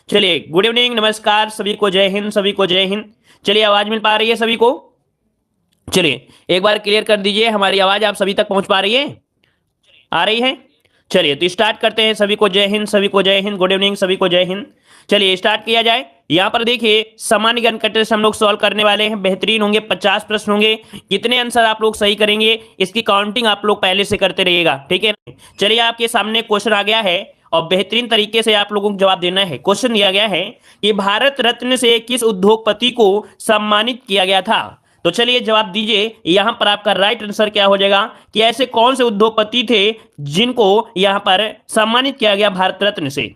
चलिए, good evening, नमस्कार सभी को, जय हिंद, सभी को जय हिंद। चलिए, आवाज मिल पा रही है सभी को? चलिए, एक बार क्लियर कर दीजिए, हमारी आवाज आप सभी तक पहुंच पा रही है? आ रही है? चलिए, तो स्टार्ट करते हैं। सभी को जय हिंद, सभी को जय हिंद, गुड इवनिंग, सभी को जय हिंद। चलिए स्टार्ट किया जाए। यहाँ पर देखिए, सामान्य ज्ञान का टेस्ट हम लोग सॉल्व करने वाले हैं। बेहतरीन होंगे, 50 प्रश्न होंगे। कितने आंसर आप लोग सही करेंगे इसकी काउंटिंग आप लोग पहले से करते रहिएगा, ठीक है? चलिए, आपके सामने क्वेश्चन आ गया है और बेहतरीन तरीके से आप लोगों को जवाब देना है। क्वेश्चन दिया गया है कि भारत रत्न से किस उद्योगपति को सम्मानित किया गया था? तो चलिए जवाब दीजिए। यहां पर आपका राइट आंसर क्या हो जाएगा कि ऐसे कौन से उद्योगपति थे जिनको यहां पर सम्मानित किया गया भारत रत्न से?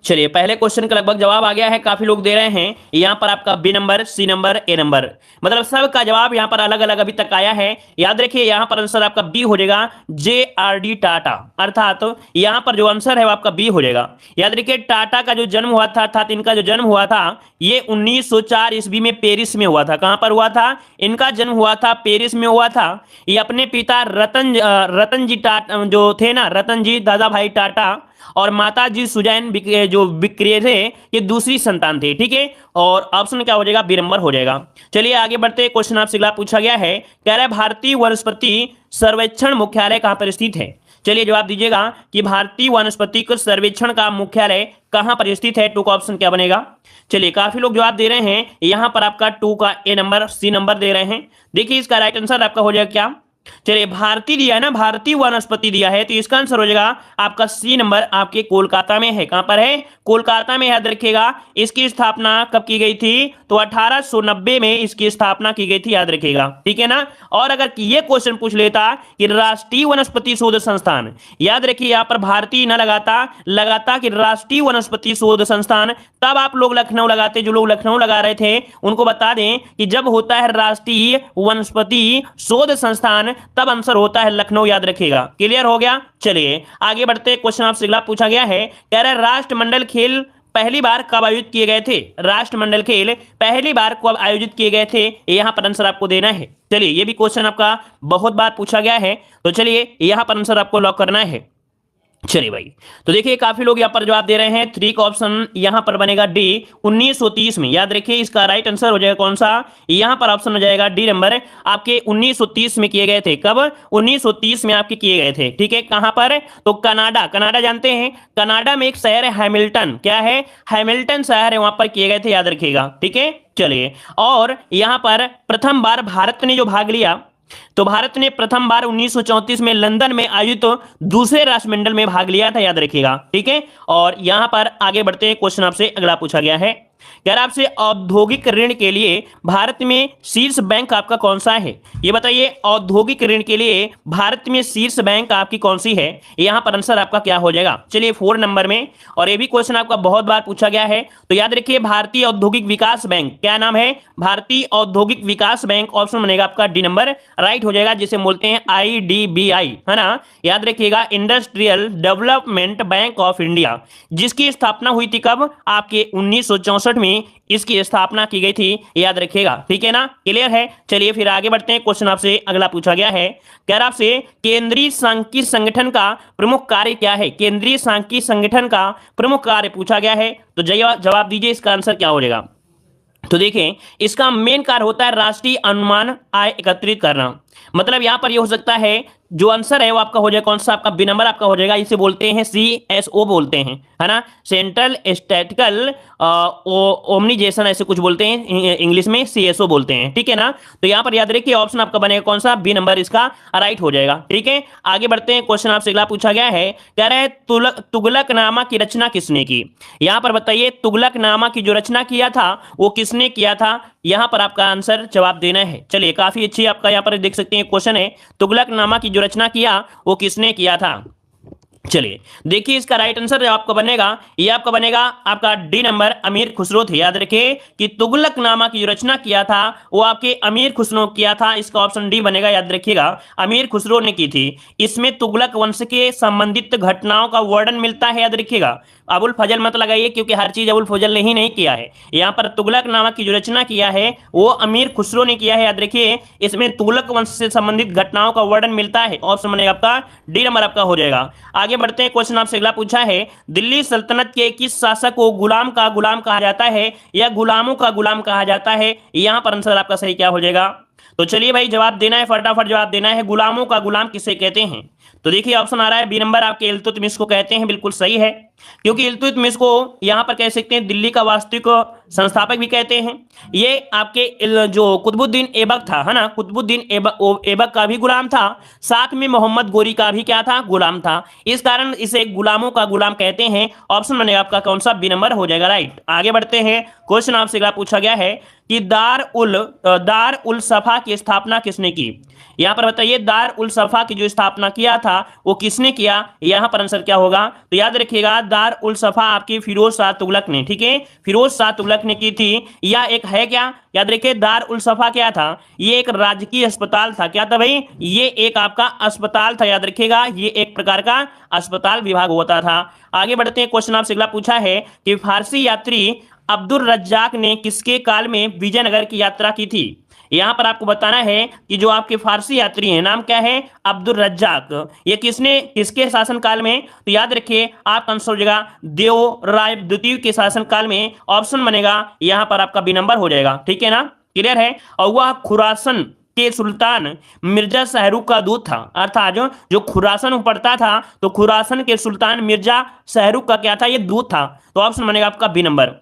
चलिए पहले क्वेश्चन का लगभग जवाब आ गया है। काफी लोग दे रहे हैं यहां पर आपका बी नंबर, सी नंबर, ए नंबर, मतलब सबका जवाब यहां पर अलग अलग अभी तक आया है। याद रखिए, यहां पर आंसर आपका बी हो जाएगा, JRD टाटा। अर्थात यहां पर जो आंसर है वो आपका बी हो जाएगा। याद रखिए, टाटा का जो जन्म हुआ था, अर्थात इनका जो जन्म हुआ था ये 1904 ईस्वी में पेरिस में हुआ था। कहां पर हुआ था? इनका जन्म हुआ था पेरिस में हुआ था। ये अपने पिता रतन जी टाटा जो थे ना, रतन जी दादा भाई टाटा, और माता जी सुजैन जो विक्रिय थे, ये दूसरी संतान थे, ठीक है? और ऑप्शन क्या हो जाएगा? बी नंबर हो जाएगा। चलिए आगे बढ़ते हैं। क्वेश्चन आपसे अगला पूछा गया है, कह रहा है भारतीय वनस्पति सर्वेक्षण मुख्यालय कहां पर स्थित है? चलिए जवाब दीजिएगा कि भारतीय वनस्पति सर्वेक्षण का मुख्यालय कहां पर स्थित है। टू का ऑप्शन क्या बनेगा? चलिए, काफी लोग जवाब दे रहे हैं यहां पर आपका टू का ए नंबर, सी नंबर दे रहे हैं। देखिए इसका राइट आंसर आपका हो जाएगा क्या? चलिए, भारतीय दिया है ना, भारतीय वनस्पति दिया है, तो इसका आंसर हो जाएगा आपका सी नंबर, आपके कोलकाता में है। कहां पर है? कोलकाता में। याद रखिएगा, इसकी स्थापना कब की गई थी? तो 1890 में इसकी स्थापना की गई थी, याद रखिएगा, ठीक है ना? और अगर ये क्वेश्चन पूछ लेता कि राष्ट्रीय वनस्पति शोध संस्थान, याद रखिए यहां पर भारतीय न लगाता कि राष्ट्रीय वनस्पति शोध संस्थान, तब आप लोग लखनऊ लगाते। जो लोग लखनऊ लगा रहे थे उनको बता दें कि जब होता है राष्ट्रीय वनस्पति शोध संस्थान, तब आंसर होता है लखनऊ, याद रखिएगा। क्लियर हो गया? चलिए आगे बढ़ते। क्वेश्चन आपसे अगला पूछा गया है, कह रहा है राष्ट्रमंडल खेल पहली बार कब आयोजित किए गए थे? राष्ट्रमंडल खेल पहली बार कब आयोजित किए गए थे, यहां पर आंसर आपको देना है। चलिए, यह भी क्वेश्चन आपका बहुत बार पूछा गया है, तो चलिए यहां पर आंसर आपको लॉक करना है। चलिए भाई, तो देखिए काफी लोग यहां पर जवाब दे रहे हैं। थ्री का ऑप्शन यहां पर बनेगा डी, 1930 में। याद रखिए, इसका राइट आंसर हो जाएगा कौन सा? यहां पर ऑप्शन हो जाएगा डी नंबर, आपके 1930 में किए गए थे। कब? 1930 में आपके किए गए थे, ठीक है? कहां पर? तो कनाडा जानते हैं, कनाडा में एक शहर है हैमिल्टन। क्या है? हैमिल्टन शहर है, वहां पर किए गए थे, याद रखिएगा, ठीक है? चलिए, और यहां पर प्रथम बार भारत ने जो भाग लिया, तो भारत ने प्रथम बार 1934 में लंदन में आयोजित दूसरे राष्ट्रमंडल में भाग लिया था, याद रखिएगा, ठीक है? और यहां पर आगे बढ़ते हैं। क्वेश्चन आपसे अगला पूछा गया है, यार आपसे औद्योगिक ऋण के लिए भारत में शीर्ष बैंक आपका कौन सा है? ये बताइए, औद्योगिक ऋण के लिए भारत में शीर्ष बैंक आपकी कौन सी है? यहां पर आंसर आपका क्या हो जाएगा? चलिए 4 नंबर में, और ये भी क्वेश्चन आपका बहुत बार पूछा गया है, तो याद रखिए भारतीय औद्योगिक विकास बैंक। क्या नाम है? भारतीय औद्योगिक विकास बैंक। ऑप्शन बनेगा आपका डी नंबर, राइट हो जाएगा, जिसे बोलते हैं IDBI, है ना? याद रखिएगा, industrial development bank of India, जिसकी स्थापना हुई थी कब? आपके 1964 में इसकी स्थापना की गई थी, याद रखिएगा, ठीक है ना? क्लियर है? चलिए फिर आगे बढ़ते हैं। क्वेश्चन आपसे अगला पूछा गया है, कह रहा आपसे केंद्रीय सांख्यिकी संगठन का प्रमुख कार्य क्या है? केंद्रीय सांख्यिकी संगठन का प्रमुख कार्य पूछा गया है, तो जवाब दीजिए, इसका आंसर क्या हो जाएगा? तो देखें, इसका मेन कार्य होता है राष्ट्रीय अनुमान आय एकत्रित करना। मतलब यहां पर यह हो सकता है, जो आंसर है वो आपका हो जाएगा कौन सा? आपका बी नंबर आपका हो जाएगा। इसे बोलते हैं CSO बोलते हैं, है ना? सेंट्रल स्टैटिकल ओमनाइजेशन, ऐसे कुछ बोलते हैं, इंग्लिश में CSO बोलते हैं, ठीक है ना? तो यहां पर याद रखिए ऑप्शन आपका बनेगा कौन सा? बी नंबर इसका राइट हो जाएगा, ठीक है? आगे बढ़ते हैं। क्वेश्चन आपसे अगला पूछा गया है, कह रहा है तुगलकनामा की रचना किसने की? यहां पर बताइए, तुगलकनामा की जो रचना किया था वो किसने किया था? यहां पर आपका आंसर जवाब देना है। चलिए, काफी अच्छी आपका यहां पर देख सकते हैं क्वेश्चन है, तुगलकनामा की जो रचना किया वो किसने किया था? चलिए देखिए, इसका राइट आंसर आपका बनेगा, ये आपका बनेगा आपका डी नंबर, अमीर खुसरो थे। याद रखिए कि तुगलकनामा की जो रचना किया था वो आपके अमीर खुसरो किया था। इसका ऑप्शन डी बनेगा, याद रखिएगा, अमीर खुसरो ने की थी। इसमें तुगलक वंश के संबंधित घटनाओं का वर्णन मिलता है, याद रखिएगा। अबुल फजल मत लगाइए, क्योंकि हर चीज अबुल फजल ने ही नहीं किया है। यहाँ पर तुगलकनामा की जो रचना किया है वो अमीर खुसरो ने किया है, याद रखिए। इसमें तुगलक वंश से संबंधित घटनाओं का वर्णन मिलता है। ऑप्शन बनेगा आपका डी नंबर आपका हो जाएगा। आगे आगे बढ़ते हैं, क्वेश्चन आपसे अगला पूछा है, दिल्ली सल्तनत के किस शासक को गुलाम का गुलाम कहा जाता है या गुलामों का गुलाम कहा जाता है? यहां पर आंसर आपका सही क्या हो जाएगा? तो चलिए भाई जवाब देना है, फटाफट जवाब देना है। गुलामों का गुलाम किसे कहते हैं? तो देखिए ऑप्शन आ रहा है बी नंबर, आपके इल्तुतमिश को कहते हैं। बिल्कुल सही है, क्योंकि इल्तुतमिश को यहां पर कह सकते हैं दिल्ली का वास्तविक संस्थापक भी कहते हैं। ये आपके जो कुतुबुद्दीन ऐबक था, है ना, कुतुबुद्दीन ऐबक का भी गुलाम था, साथ में मोहम्मद गोरी का भी क्या था? गुलाम था। इस कारण इसे गुलामों का गुलाम कहते हैं। ऑप्शन बनेगा आपका कौन सा? बी नंबर हो जाएगा, राइट। आगे बढ़ते हैं, क्वेश्चन आपसे अगला पूछा गया है कि दार उल सफा की स्थापना किसने की? यहां पर बताइए दार उल सफा की जो स्थापना किया था वो किसने किया? यहां पर आंसर क्या होगा? तो याद रखिएगा दार उल सफा आपकी फिरोज शाह तुगलक ने, ठीक है, फिरोज शाह तुगलक ने की थी। या एक है क्या, याद रखिए दार उल सफा क्या था? ये एक राजकीय अस्पताल था। क्या था भाई? ये एक आपका अस्पताल था, याद रखिएगा, ये एक प्रकार का अस्पताल विभाग होता था। आगे बढ़ते हैं, क्वेश्चन आपसे अगला पूछा है कि फारसी यात्री अब्दुल रज्जाक ने किसके काल में विजयनगर की यात्रा की थी? यहां पर आपको बताना है कि जो आपके फारसी यात्री हैं, नाम क्या है? अब्दुल रज्जाक। ये किसके शासनकाल में? तो याद रखिए आपका आंसर हो जाएगा देव राय द्वितीय के शासनकाल में। ऑप्शन बनेगा यहां पर आपका बी नंबर हो जाएगा, ठीक है ना, क्लियर है। और वह खुरासन के सुल्तान मिर्जा शाहरुख का दूत था, अर्थात जो खुरासन पड़ता था तो खुरासन के सुल्तान मिर्जा शाहरुख का क्या था? ये दूत था। तो ऑप्शन बनेगा आपका बी नंबर।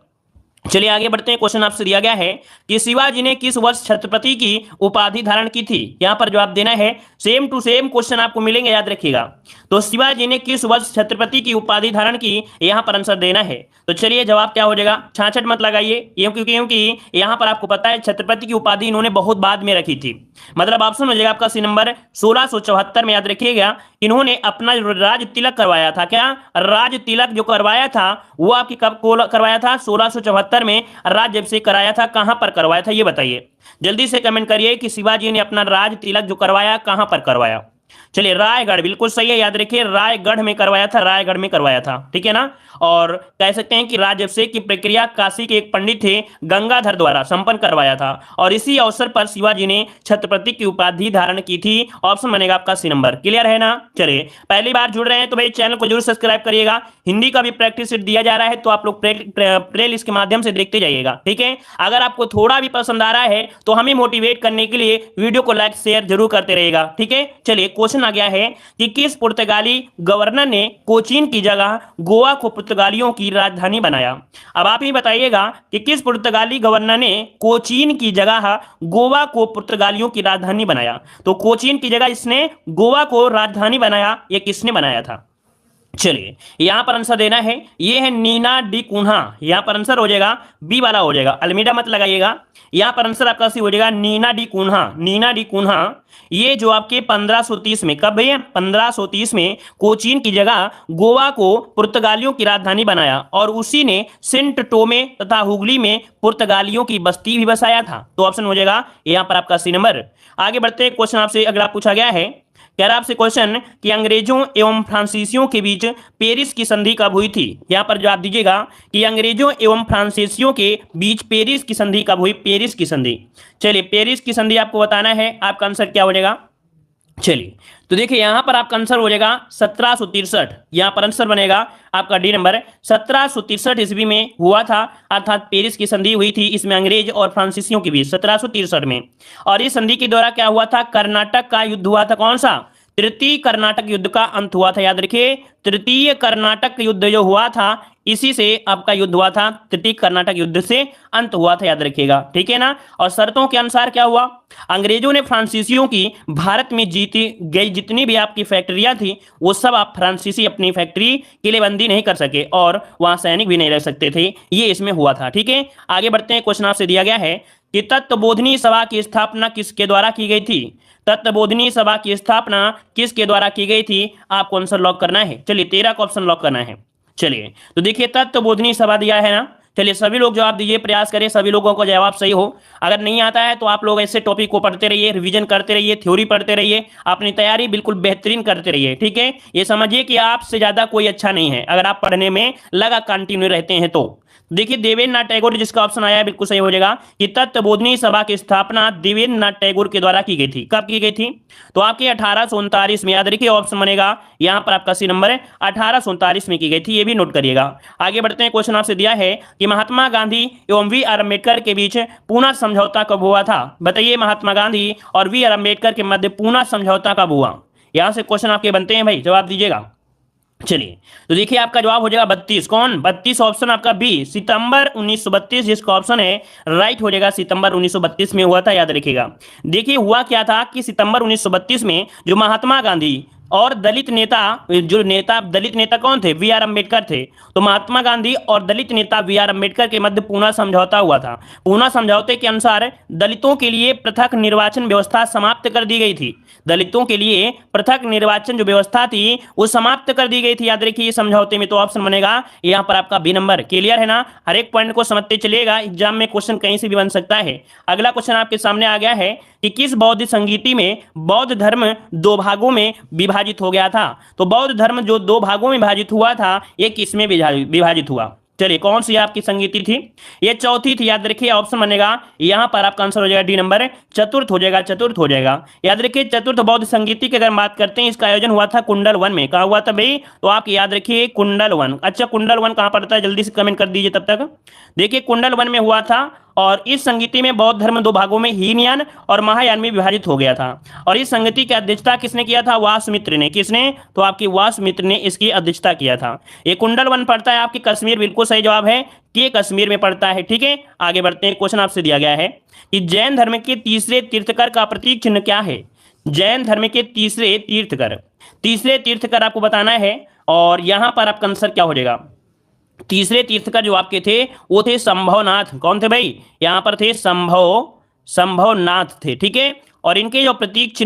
चलिए आगे बढ़ते हैं, क्वेश्चन आपसे दिया गया है कि शिवाजी ने किस वर्ष छत्रपति की उपाधि धारण की थी? यहां पर जवाब देना है, सेम टू सेम क्वेश्चन आपको मिलेंगे, याद रखिएगा। तो शिवाजी ने किस वर्ष छत्रपति की उपाधि धारण की? यहां पर आंसर देना है। तो चलिए जवाब क्या हो जाएगा? छाछट मत लगाइए, क्योंकि यहां पर आपको पता है छत्रपति की उपाधि इन्होंने बहुत बाद में रखी थी। मतलब ऑप्शन हो जाएगा आपका सी नंबर 1674 में। याद रखिएगा इन्होंने अपना राज तिलक करवाया था। क्या राज तिलक जो करवाया था वो आपकी कब करवाया था? 1674 में राज जब से कराया था। कहां पर करवाया था ये बताइए, जल्दी से कमेंट करिए कि शिवाजी ने अपना राज तिलक जो करवाया कहां पर करवाया। चलिए रायगढ़, बिल्कुल सही है, याद रखिए रायगढ़ में करवाया था, रायगढ़ में करवाया था, ठीक है ना। और कह सकते हैं कि राज्याभिषेक की प्रक्रिया काशी के एक पंडित थे गंगाधर द्वारा संपन्न करवाया था, और इसी अवसर पर शिवाजी ने छत्रपति की उपाधि धारण की थी। ऑप्शन बनेगा आपका सी नंबर, क्लियर है ना। चलिए पहली बार जुड़ रहे हैं तो भाई चैनल को जरूर सब्सक्राइब करिएगा। हिंदी का भी प्रैक्टिस सेट दिया जा रहा है तो आप लोग प्ले लिस्ट के माध्यम से देखते जाइएगा, ठीक है। अगर आपको थोड़ा भी पसंद आ रहा है तो हमें मोटिवेट करने के लिए वीडियो को लाइक शेयर जरूर करते रहिएगा, ठीक है। चलिए क्वेश्चन आ गया है कि किस पुर्तगाली गवर्नर ने कोचीन की जगह गोवा को पुर्तगालियों की राजधानी बनाया? अब आप ही बताइएगा कि किस पुर्तगाली गवर्नर ने कोचीन की जगह गोवा को पुर्तगालियों की राजधानी बनाया? तो कोचीन की जगह इसने गोवा को राजधानी बनाया, ये किसने बनाया था? चलिए यहां पर आंसर देना है, ये है नीना डी कुन्हा। यहां पर आंसर हो जाएगा बी वाला हो जाएगा, अल्मीडा मत लगाइएगा। यहां पर आंसर आपका सी हो जाएगा नीना डी कुन्हा। नीना डी कुन्हा ये जो आपके 1530 में, कब भैया? 1530 में कोचीन की जगह गोवा को पुर्तगालियों की राजधानी बनाया, और उसी ने सेंट टोमे तथा हुगली में पुर्तगालियों की बस्ती भी बसाया था। तो ऑप्शन हो जाएगा यहां पर आपका सी नंबर। आगे बढ़ते हैं, क्वेश्चन आपसे अगला पूछा गया है, कह रहा आपसे क्वेश्चन कि अंग्रेजों एवं फ्रांसीसियों के बीच पेरिस की संधि कब हुई थी? यहां पर जवाब दीजिएगा कि अंग्रेजों एवं फ्रांसीसियों के बीच पेरिस की संधि कब हुई? पेरिस की संधि। चलिए पेरिस की संधि आपको बताना है, आपका आंसर क्या हो जाएगा? चलिए तो देखिए यहां पर आपका आंसर हो जाएगा 1763। यहां पर आंसर बनेगा आपका डी नंबर। 1763 ईस्वी में हुआ था, अर्थात पेरिस की संधि हुई थी इसमें अंग्रेज और फ्रांसीसियों के बीच 1763 में। और इस संधि के द्वारा क्या हुआ था? कर्नाटक का युद्ध हुआ था। कौन सा? तृतीय कर्नाटक युद्ध का अंत हुआ था। याद रखिए तृतीय कर्नाटक युद्ध जो हुआ था इसी से आपका युद्ध हुआ था, तृतीय कर्नाटक युद्ध से अंत हुआ था, याद रखिएगा, ठीक है ना। और शर्तों के अनुसार क्या हुआ? अंग्रेजों ने फ्रांसीसियों की भारत में जीती गई जितनी भी आपकी फैक्ट्रियां थी वो सब आप फ्रांसीसी अपनी फैक्ट्री के लिए बंदी नहीं कर सके, और वहां सैनिक भी नहीं रह सकते थे, ये इसमें हुआ था, ठीक है। आगे बढ़ते हैं, क्वेश्चन आपसे दिया गया है कि तत्वबोधिनी सभा की स्थापना किसके द्वारा की गई थी? तत्वबोधिनी सभा की स्थापना किसके द्वारा की गई थी? आपको आंसर लॉक करना है। चलिए 13 का ऑप्शन लॉक करना है। चलिए तो देखिए तत्वबोधिनी सभा दिया है ना। चलिए सभी लोग जवाब दीजिए, प्रयास करें सभी लोगों को जवाब सही हो। अगर नहीं आता है तो आप लोग ऐसे टॉपिक को पढ़ते रहिए, रिवीजन करते रहिए, थ्योरी पढ़ते रहिए, अपनी तैयारी बिल्कुल बेहतरीन करते रहिए, ठीक है। ये समझिए कि आपसे ज्यादा कोई अच्छा नहीं है अगर आप पढ़ने में लगा कंटिन्यू रहते हैं तो। देखिए देवेंद्रनाथ टैगोर, जिसका ऑप्शन आया है बिल्कुल सही हो जाएगा कि तत्वबोधिनी सभा की स्थापना देवेंद्रनाथ टैगोर के द्वारा की गई थी। कब की गई थी? तो आपके 1839 में। याद रखिए ऑप्शन बनेगा यहां पर आपका सी नंबर 1839 में की गई थी, ये भी नोट करिएगा। आगे बढ़ते हैं, क्वेश्चन आपसे दिया है कि महात्मा गांधी एवं वी आर अम्बेडकर के बीच पूना समझौता कब हुआ था? बताइए, महात्मा गांधी और वी आर अम्बेडकर के मध्य पूना समझौता कब हुआ? यहां से क्वेश्चन आपके बनते हैं भाई, जवाब दीजिएगा। चलिए, तो देखिए आपका जवाब हो जाएगा 32। कौन? 32 ऑप्शन आपका बी, सितंबर 1932, जिसका ऑप्शन है राइट हो जाएगा। सितंबर 1932 में हुआ था, याद रखिएगा। देखिए हुआ क्या था कि सितंबर 1932 में जो महात्मा गांधी और दलित नेता, दलित नेता कौन थे? वी आर अम्बेडकर थे। तो महात्मा गांधी और दलित नेता वी आर अम्बेडकर के मध्य पूना समझौता हुआ था। पूना समझौते के अनुसार दलितों के लिए पृथक निर्वाचन व्यवस्था समाप्त कर दी गई थी। दलितों के लिए पृथक निर्वाचन जो व्यवस्था थी वो समाप्त कर दी गई थी, याद रखिए समझौते में। तो ऑप्शन बनेगा यहाँ पर आपका बी नंबर। क्लियर है ना? हर एक पॉइंट को समझते चलिएगा, एग्जाम में क्वेश्चन कहीं से भी बन सकता है। अगला क्वेश्चन आपके सामने आ गया है कि किस बौद्ध संगीति में बौद्ध धर्म दो भागों में विभाजित हो गया था? तो बौद्ध धर्म जो दो भागों में विभाजित हुआ था, ये किस में विभाजित हुआ? चलिए, कौन सी आपकी संगीति थी? ये चौथी थी, याद रखिए। ऑप्शन बनेगा यहां पर आपका आंसर हो जाएगा डी नंबर, चतुर्थ हो जाएगा, चतुर्थ हो जाएगा। याद रखिए चतुर्थ बौद्ध संगीति की अगर बात करते हैं, इसका आयोजन हुआ था कुंडल वन में। कहा हुआ था भाई? तो आप याद रखिए कुंडल वन। अच्छा, कुंडल वन कहां पड़ता है? जल्दी से कमेंट कर दीजिए तब तक। देखिए कुंडल वन में हुआ था, और इस संगीति में बौद्ध धर्म दो भागों में हीनयान और महायान में विभाजित हो गया था। और इस संगीति की अध्यक्षता किसने किया था? वासमित्र ने। किसने? तो आपकी वासमित्र ने इसकी अध्यक्षता किया था। ये कुंडल वन पड़ता है आपकी कश्मीर, बिल्कुल सही जवाब है कि ये कश्मीर में पड़ता है। ठीक है, आगे बढ़ते हैं। क्वेश्चन आपसे दिया गया है कि जैन धर्म के तीसरे तीर्थकर का प्रतीक चिन्ह क्या है? जैन धर्म के तीसरे तीर्थकर आपको बताना है, और यहां पर आपका आंसर क्या हो जाएगा? तीसरे तीर्थकर जो आपके थे वो थे संभवनाथ। कौन थे भाई? यहां पर थे संभवनाथ थे। ठीक है, और इनके जो प्रतीक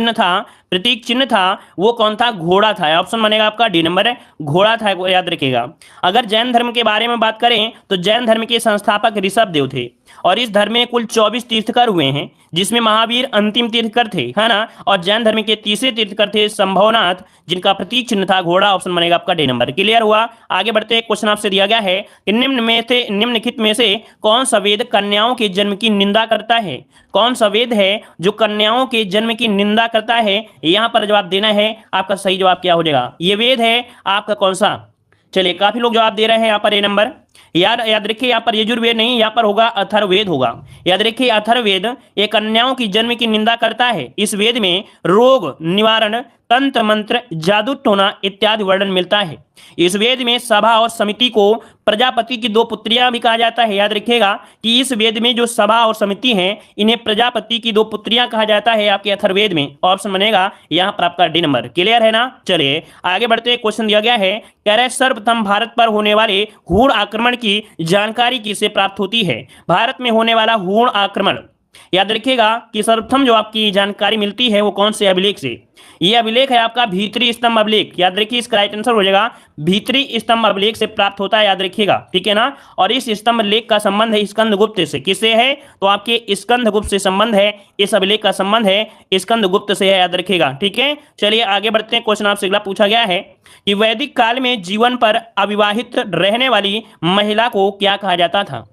चिन्ह था वो कौन था? घोड़ा था। ऑप्शन बनेगा आपका डी नंबर है, घोड़ा था, याद रखिएगा। अगर जैन धर्म के बारे में बात करें तो जैन धर्म के संस्थापक ऋषभ देव थे, और इस धर्म में कुल 24 तीर्थकर हुए हैं, जिसमें महावीर अंतिम तीर्थकर थे, है ना। और जैन धर्म के तीसरे तीर्थकर थे संभवनाथ, जिनका प्रतीक चिन्ह था घोड़ा। ऑप्शन बनेगा आपका डी नंबर। क्लियर हुआ? आगे बढ़ते हैं। क्वेश्चन आपसे दिया गया है कि निम्नलिखित में से कौन सा वेद कन्याओं के जन्म की निंदा करता है? कौन सा वेद है जो कन्याओं के जन्म की निंदा करता है? यहां पर जवाब देना है। आपका सही जवाब क्या हो जाएगा? ये वेद है आपका कौन सा? चलिए, काफी लोग जवाब दे रहे हैं यहाँ पर ए नंबर। याद रखिए यहाँ पर यजुर्वेद नहीं, यहाँ पर होगा अथर्ववेद होगा। याद रखिए अथर्ववेद ये कन्याओं की जन्म की निंदा करता है। इस वेद में रोग निवारण, तंत्र मंत्र, जादू टोना इत्यादि वर्णन मिलता है। इस वेद में सभा और समिति को प्रजापति की दो पुत्रियां भी कहा जाता है। याद रखिएगा कि इस वेद में जो सभा और समिति हैं, इन्हें प्रजापति की दो पुत्रियां कहा जाता है आपके अथर्ववेद में। ऑप्शन बनेगा यहाँ पर आपका डी नंबर। क्लियर है ना? चलिए आगे बढ़ते हैं। क्वेश्चन दिया गया है, कह रहे सर्वप्रथम भारत पर होने वाले हूण आक्रमण की जानकारी किसे प्राप्त होती है? भारत में होने वाला हूण आक्रमण, याद रखिएगा कि सर्वप्रथम जो आपकी जानकारी मिलती है वो कौन से अभिलेख से? ये अभिलेख है आपका भीतरी स्तंभ अभिलेख। याद रखिए इसका राइट आंसर हो जाएगा भीतरी स्तंभ अभिलेख से प्राप्त होता है, याद रखिएगा। ठीक है ना? और इस स्तंभ अभिलेख का संबंध है स्कंदगुप्त से। किससे है? तो आपके स्कंदगुप्त से संबंध है। इस अभिलेख का संबंध है स्कंदगुप्त से है, याद रखिएगा। ठीक है, चलिए आगे बढ़ते हैं। क्वेश्चन आपसे अगला पूछा गया है कि वैदिक काल में जीवन पर अविवाहित रहने वाली महिला को क्या कहा जाता था?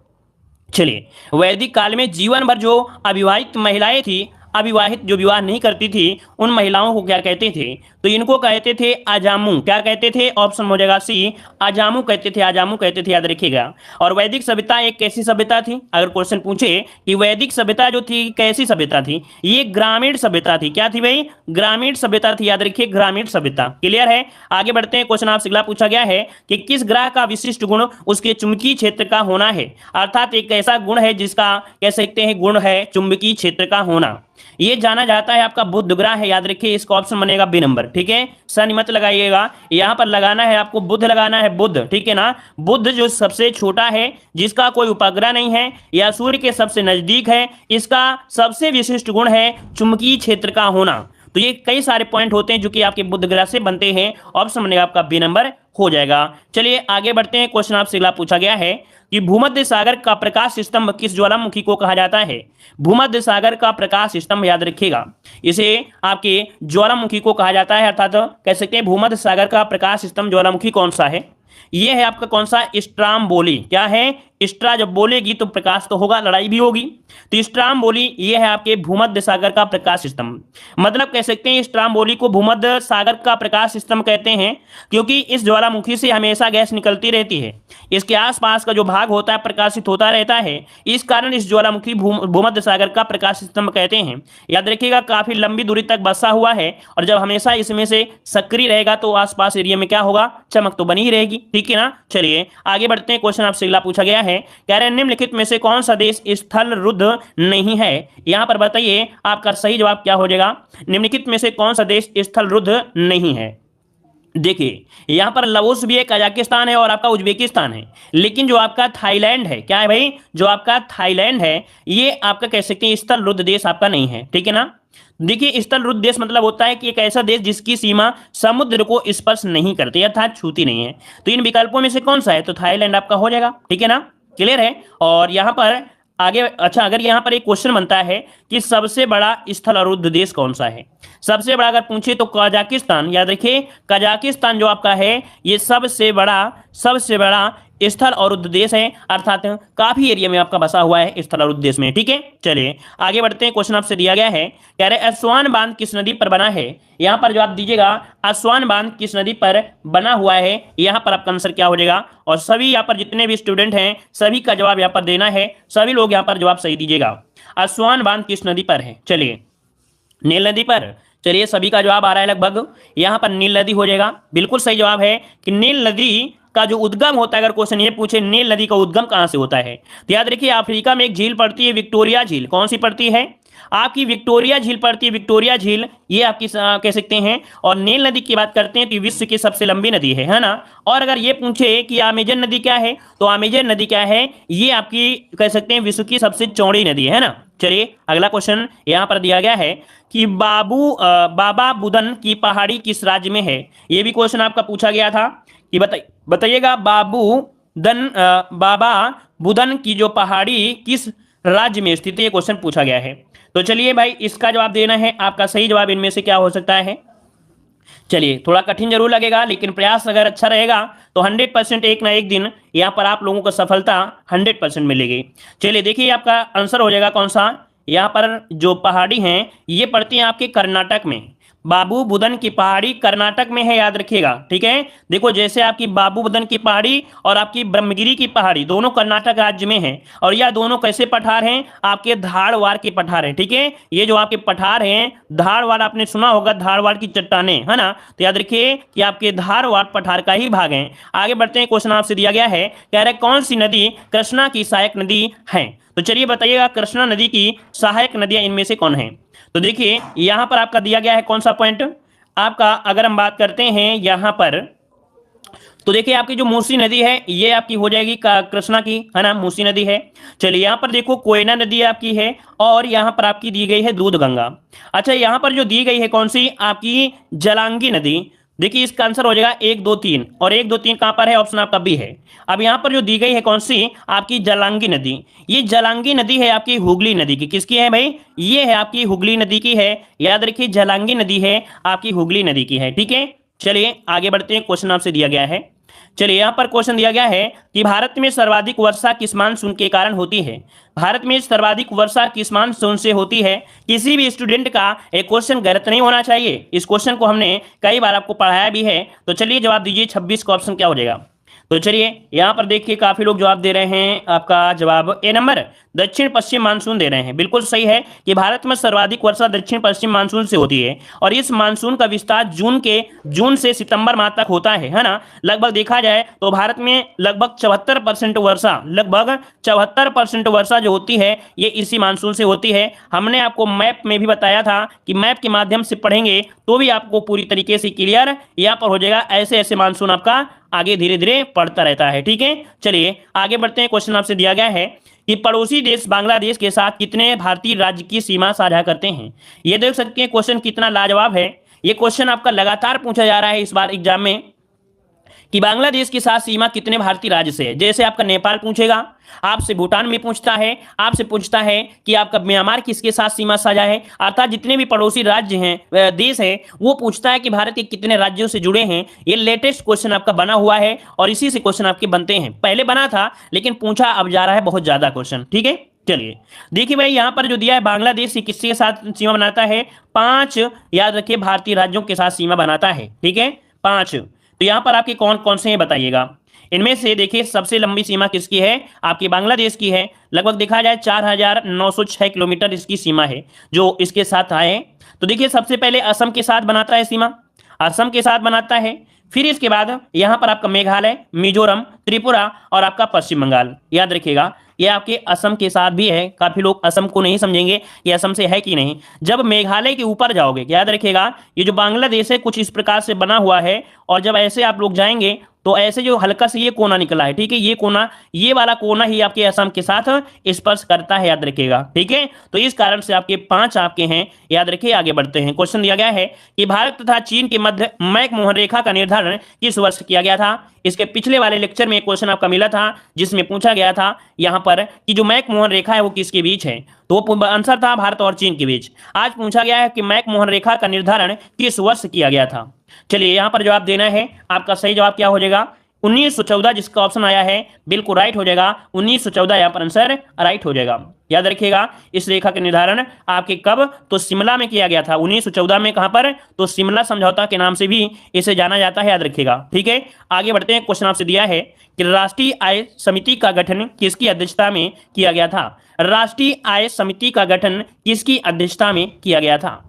चलिए, वैदिक काल में जीवन भर जो अविवाहित महिलाएं थी, अविवाहित जो विवाह नहीं करती थी, उन महिलाओं को क्या कहते थे? तो इनको कहते थे आजामू। क्या कहते थे? ऑप्शन हो जाएगा सी, आजामू कहते थे, आजामू कहते थे, याद रखिएगा। और वैदिक सभ्यता एक कैसी सभ्यता थी? अगर क्वेश्चन पूछे कि वैदिक सभ्यता जो थी कैसी सभ्यता थी, ये ग्रामीण सभ्यता थी। क्या थी भाई? ग्रामीण सभ्यता थी, याद रखिए ग्रामीण सभ्यता। क्लियर है? आगे बढ़ते हैं। क्वेश्चन आपसे अगला पूछा गया है कि किस ग्रह का विशिष्ट गुण उसके चुंबकीय क्षेत्र का होना है? अर्थात एक ऐसा गुण है जिसका कह सकते हैं गुण है चुंबकीय क्षेत्र का होना। ये जाना जाता है आपका बुध ग्रह है, याद रखिए इसका ऑप्शन बनेगा बी नंबर। ठीक है, शनि मत लगाइएगा, यहां पर लगाना है आपको बुध लगाना है, बुध। ठीक है ना? बुध जो सबसे छोटा है, जिसका कोई उपग्रह नहीं है या सूर्य के सबसे नजदीक है, इसका सबसे विशिष्ट गुण है चुंबकीय क्षेत्र का होना। तो ये कई सारे पॉइंट होते हैं जो कि आपके बुध ग्रह से बनते हैं। ऑप्शन बनेगा आपका बी नंबर हो जाएगा। चलिए आगे बढ़ते हैं। क्वेश्चन आपसे अगला पूछा गया है कि भूमध्य सागर का प्रकाश स्तंभ किस ज्वालामुखी को कहा जाता है? भूमध्य सागर का प्रकाश स्तंभ, याद रखिएगा इसे आपके ज्वालामुखी को कहा जाता है, अर्थात कह सकते हैं भूमध्य सागर का प्रकाश स्तंभ ज्वालामुखी कौन सा है? ये है आपका कौन सा? स्ट्राम्बोली। क्या है? स्ट्रा जब बोलेगी तो प्रकाश तो होगा, लड़ाई भी होगी। तो स्ट्रामबोली ये है आपके भूमध्य सागर का प्रकाश स्तंभ। मतलब कह सकते हैं स्ट्रामबोली को भूमध्य सागर का प्रकाश स्तंभ कहते हैं, क्योंकि इस ज्वालामुखी से हमेशा गैस निकलती रहती है, इसके आसपास का जो भाग होता है प्रकाशित होता रहता है, इस कारण इस ज्वालामुखी भूमध्य सागर का प्रकाश स्तंभ कहते हैं। याद रखिएगा काफी लंबी दूरी तक बसा हुआ है, और जब हमेशा इसमें से सक्रिय रहेगा तो आसपास एरिया में क्या होगा, चमक तो बनी ही रहेगी। ठीक है ना। चलिए आगे बढ़ते हैं। क्वेश्चन आपसे अगला पूछा गया है, कह रहे हैं निम्नलिखित में से कौन सा देश स्थल रुद्ध नहीं है। यहां पर बताइए आपका सही जवाब क्या हो जाएगा। निम्नलिखित में से कौन सा देश स्थल रुद्ध नहीं है। देखिए यहां पर लाओस भी है, कजाकिस्तान है और आपका उज्बेकिस्तान है, लेकिन जो आपका थाईलैंड है, क्या है भाई, जो आपका थाईलैंड है, ये आपका कह सकते हैं स्थल रुद्ध देश आपका नहीं है। ठीक है ना। देखिए स्थल रुद्ध देश मतलब होता है कि एक ऐसा देश जिसकी सीमा समुद्र को स्पर्श नहीं करती अर्थात छूती नहीं है। तो इन विकल्पों में से कौन सा है, तो थाईलैंड आपका हो जाएगा। ठीक है ना, क्लियर है। और यहां पर आगे अच्छा, अगर यहां पर एक क्वेश्चन बनता है कि सबसे बड़ा स्थल अवरुद्ध देश कौन सा है, सबसे बड़ा अगर पूछे तो कजाकिस्तान। याद रखिए कजाकिस्तान जो आपका है ये सबसे बड़ा स्थल अवरुद्ध देश है, अर्थात काफी एरिया में आपका बसा हुआ है स्थल अवरुद्ध देश में। ठीक है, चलिए आगे बढ़ते हैं। क्वेश्चन आपसे दिया गया है, कह रहे असवान बांध किस नदी पर बना है। यहां पर जवाब दीजिएगा असवान बांध किस नदी पर बना हुआ है, यहां पर आपका आंसर क्या हो जाएगा। और सभी यहां पर जितने भी स्टूडेंट हैं सभी का जवाब यहां पर देना है, सभी लोग यहां पर जवाब सही दीजिएगा। असवान बांध किस नदी पर है, चलिए नील नदी पर। चलिए सभी का जवाब आ रहा है लगभग, यहां पर नील नदी हो जाएगा। बिल्कुल सही जवाब है कि नील नदी का जो उद्गम होता है, अगर क्वेश्चन ये पूछे नील नदी का उद्गम कहां से होता है, तो याद रखिए अफ्रीका में एक झील पड़ती है विक्टोरिया झील। कौन सी पड़ती है, आपकी विक्टोरिया झील पड़ती है, विक्टोरिया झील ये आपकी कह सकते हैं। और नील नदी की बात करते हैं तो विश्व की सबसे लंबी नदी है ना। और अगर ये पूछे कि अमेजन नदी क्या है, तो अमेजन नदी क्या है, ये आपकी कह सकते हैं विश्व की सबसे चौड़ी नदी है ना। चलिए अगला क्वेश्चन यहां पर दिया गया है कि बाबा बुदन की पहाड़ी किस राज्य में है। ये भी क्वेश्चन आपका पूछा गया था कि बताइएगा बाबा बुदन की जो पहाड़ी किस राज्य में स्थित है, ये क्वेश्चन पूछा गया है। तो चलिए भाई इसका जवाब देना है, आपका सही जवाब इनमें से क्या हो सकता है। चलिए थोड़ा कठिन जरूर लगेगा, लेकिन प्रयास अगर अच्छा रहेगा तो 100% एक ना एक दिन यहां पर आप लोगों को सफलता 100% मिलेगी। चलिए देखिए आपका आंसर हो जाएगा कौन सा। यहां पर जो पहाड़ी हैं ये पड़ती हैं आपके कर्नाटक में। बाबू बुदन की पहाड़ी कर्नाटक में है, याद रखिएगा। ठीक है, देखो जैसे आपकी बाबू बुदन की पहाड़ी और आपकी ब्रह्मगिरी की पहाड़ी दोनों कर्नाटक राज्य में हैं, और यह दोनों कैसे पठार हैं, आपके धारवाड़ के पठार हैं। ठीक है, ये जो आपके पठार हैं धारवाड़, आपने सुना होगा धारवाड़ की चट्टानें है ना, तो याद रखिए कि आपके धारवाड़ पठार का ही भाग है। आगे बढ़ते हैं। क्वेश्चन आपसे दिया गया है, कह रहे कौन सी नदी कृष्णा की सहायक नदी है। तो चलिए बताइएगा कृष्णा नदी की सहायक नदियां इनमें से कौन है। तो देखिए यहां पर आपका दिया गया है कौन सा पॉइंट आपका, अगर हम बात करते हैं यहां पर, तो देखिए आपकी जो मूसी नदी है ये आपकी हो जाएगी कृष्णा की है ना, मूसी नदी है। चलिए यहां पर देखो कोयना नदी आपकी है, और यहां पर आपकी दी गई है दूध गंगा। अच्छा यहां पर जो दी गई है कौन सी, आपकी जलांगी नदी। देखिए इसका आंसर हो जाएगा 1 2 3, और 1 2 3 कहां पर है, ऑप्शन आपका बी है। अब यहां पर जो दी गई है कौन सी, आपकी जलांगी नदी। ये जलांगी नदी है आपकी हुगली नदी की, किसकी है भाई, ये है आपकी हुगली नदी की है। याद रखिए जलांगी नदी है आपकी हुगली नदी की है। ठीक है, चलिए आगे बढ़ते हैं। क्वेश्चन आपसे दिया गया है, चलिए यहां पर क्वेश्चन दिया गया है कि भारत में सर्वाधिक वर्षा किस मानसून के कारण होती है। भारत में सर्वाधिक वर्षा किस मानसून से होती है। किसी भी स्टूडेंट का एक क्वेश्चन गलत नहीं होना चाहिए, इस क्वेश्चन को हमने कई बार आपको पढ़ाया भी है। तो चलिए जवाब दीजिए 26 का ऑप्शन क्या हो जाएगा। तो चलिए यहां पर देखिए काफी लोग जवाब दे रहे हैं, आपका जवाब ए नंबर दक्षिण पश्चिम मानसून दे रहे हैं। बिल्कुल सही है कि भारत में सर्वाधिक वर्षा दक्षिण पश्चिम मानसून से होती है, और इस मानसून का विस्तार जून से सितंबर माह तक होता है ना। लगभग देखा जाए तो भारत में लगभग 74% वर्षा, लगभग 74% वर्षा जो होती है ये इसी मानसून से होती है। हमने आपको मैप में भी बताया था कि मैप के माध्यम से पढ़ेंगे तो भी आपको पूरी तरीके से क्लियर यहाँ पर हो जाएगा। ऐसे ऐसे मानसून आपका आगे धीरे धीरे पढ़ता रहता है। ठीक है, चलिए आगे बढ़ते हैं। क्वेश्चन आपसे दिया गया है कि पड़ोसी देश बांग्लादेश के साथ कितने भारतीय राज्य की सीमा साझा करते हैं। ये देख सकते हैं क्वेश्चन कितना लाजवाब है। ये क्वेश्चन आपका लगातार पूछा जा रहा है इस बार एग्जाम में कि बांग्लादेश के साथ सीमा कितने भारतीय राज्य से है। जैसे आपका नेपाल पूछेगा, आपसे भूटान में पूछता है, आपसे पूछता है कि आपका म्यांमार किसके साथ सीमा साझा है, अर्थात जितने भी पड़ोसी राज्य हैं, देश है, वो पूछता है कि भारत के कितने राज्यों से जुड़े हैं। ये लेटेस्ट क्वेश्चन आपका बना हुआ है और इसी से क्वेश्चन आपके बनते हैं। पहले बना था लेकिन पूछा अब जा रहा है बहुत ज्यादा क्वेश्चन। ठीक है, चलिए देखिए भाई यहां पर जो दिया है, बांग्लादेश किसके साथ सीमा बनाता है, 5, याद रखिए भारतीय राज्यों के साथ सीमा बनाता है। ठीक है, 5। तो यहां पर आपके कौन कौन से हैं बताइएगा। इनमें से देखिए सबसे लंबी सीमा किसकी है, आपकी बांग्लादेश की है। लगभग देखा जाए 4906 किलोमीटर इसकी सीमा है जो इसके साथ आए। तो देखिए सबसे पहले असम के साथ बनाता है सीमा, असम के साथ बनाता है। फिर इसके बाद यहां पर आपका मेघालय, मिजोरम, त्रिपुरा और आपका पश्चिम बंगाल। याद रखिएगा ये आपके असम के साथ भी है। काफी लोग असम को नहीं समझेंगे कि असम से है कि नहीं। जब मेघालय के ऊपर जाओगे, याद रखिएगा ये जो बांग्लादेश है कुछ इस प्रकार से बना हुआ है, और जब ऐसे आप लोग जाएंगे तो ऐसे जो हल्का से ये कोना निकला है, ठीक है, ये कोना, ये वाला कोना ही आपके असम के साथ स्पर्श करता है, याद रखिएगा। ठीक है, तो इस कारण से आपके 5 आपके हैं, याद रखिए। आगे बढ़ते हैं, क्वेश्चन दिया गया है कि भारत तथा चीन के मध्य मैकमोहन रेखा का निर्धारण किस वर्ष किया गया था। इसके पिछले वाले लेक्चर में एक क्वेश्चन आपका मिला था जिसमें पूछा गया था यहां पर कि जो मैकमोहन रेखा है वो किसके बीच है, तो वो आंसर था भारत और चीन के बीच। आज पूछा गया है कि मैकमोहन रेखा का निर्धारण किस वर्ष किया गया था। चलिए यहां पर जवाब देना है, आपका सही जवाब क्या हो जाएगा, 1914, जिसका ऑप्शन आया है बिल्कुल राइट हो जाएगा। 1914 यहां पर आंसर राइट हो जाएगा। याद रखिएगा इस रेखा का निर्धारण आपके कब, तो शिमला में किया गया था 1914 में। कहां पर, तो शिमला समझौता के नाम से भी इसे जाना जाता है, याद रखिएगा। ठीक है, आगे बढ़ते हैं। क्वेश्चन आपसे दिया है कि राष्ट्रीय आय समिति का गठन किसकी अध्यक्षता में किया गया था। राष्ट्रीय आय समिति का गठन किसकी अध्यक्षता में किया गया था।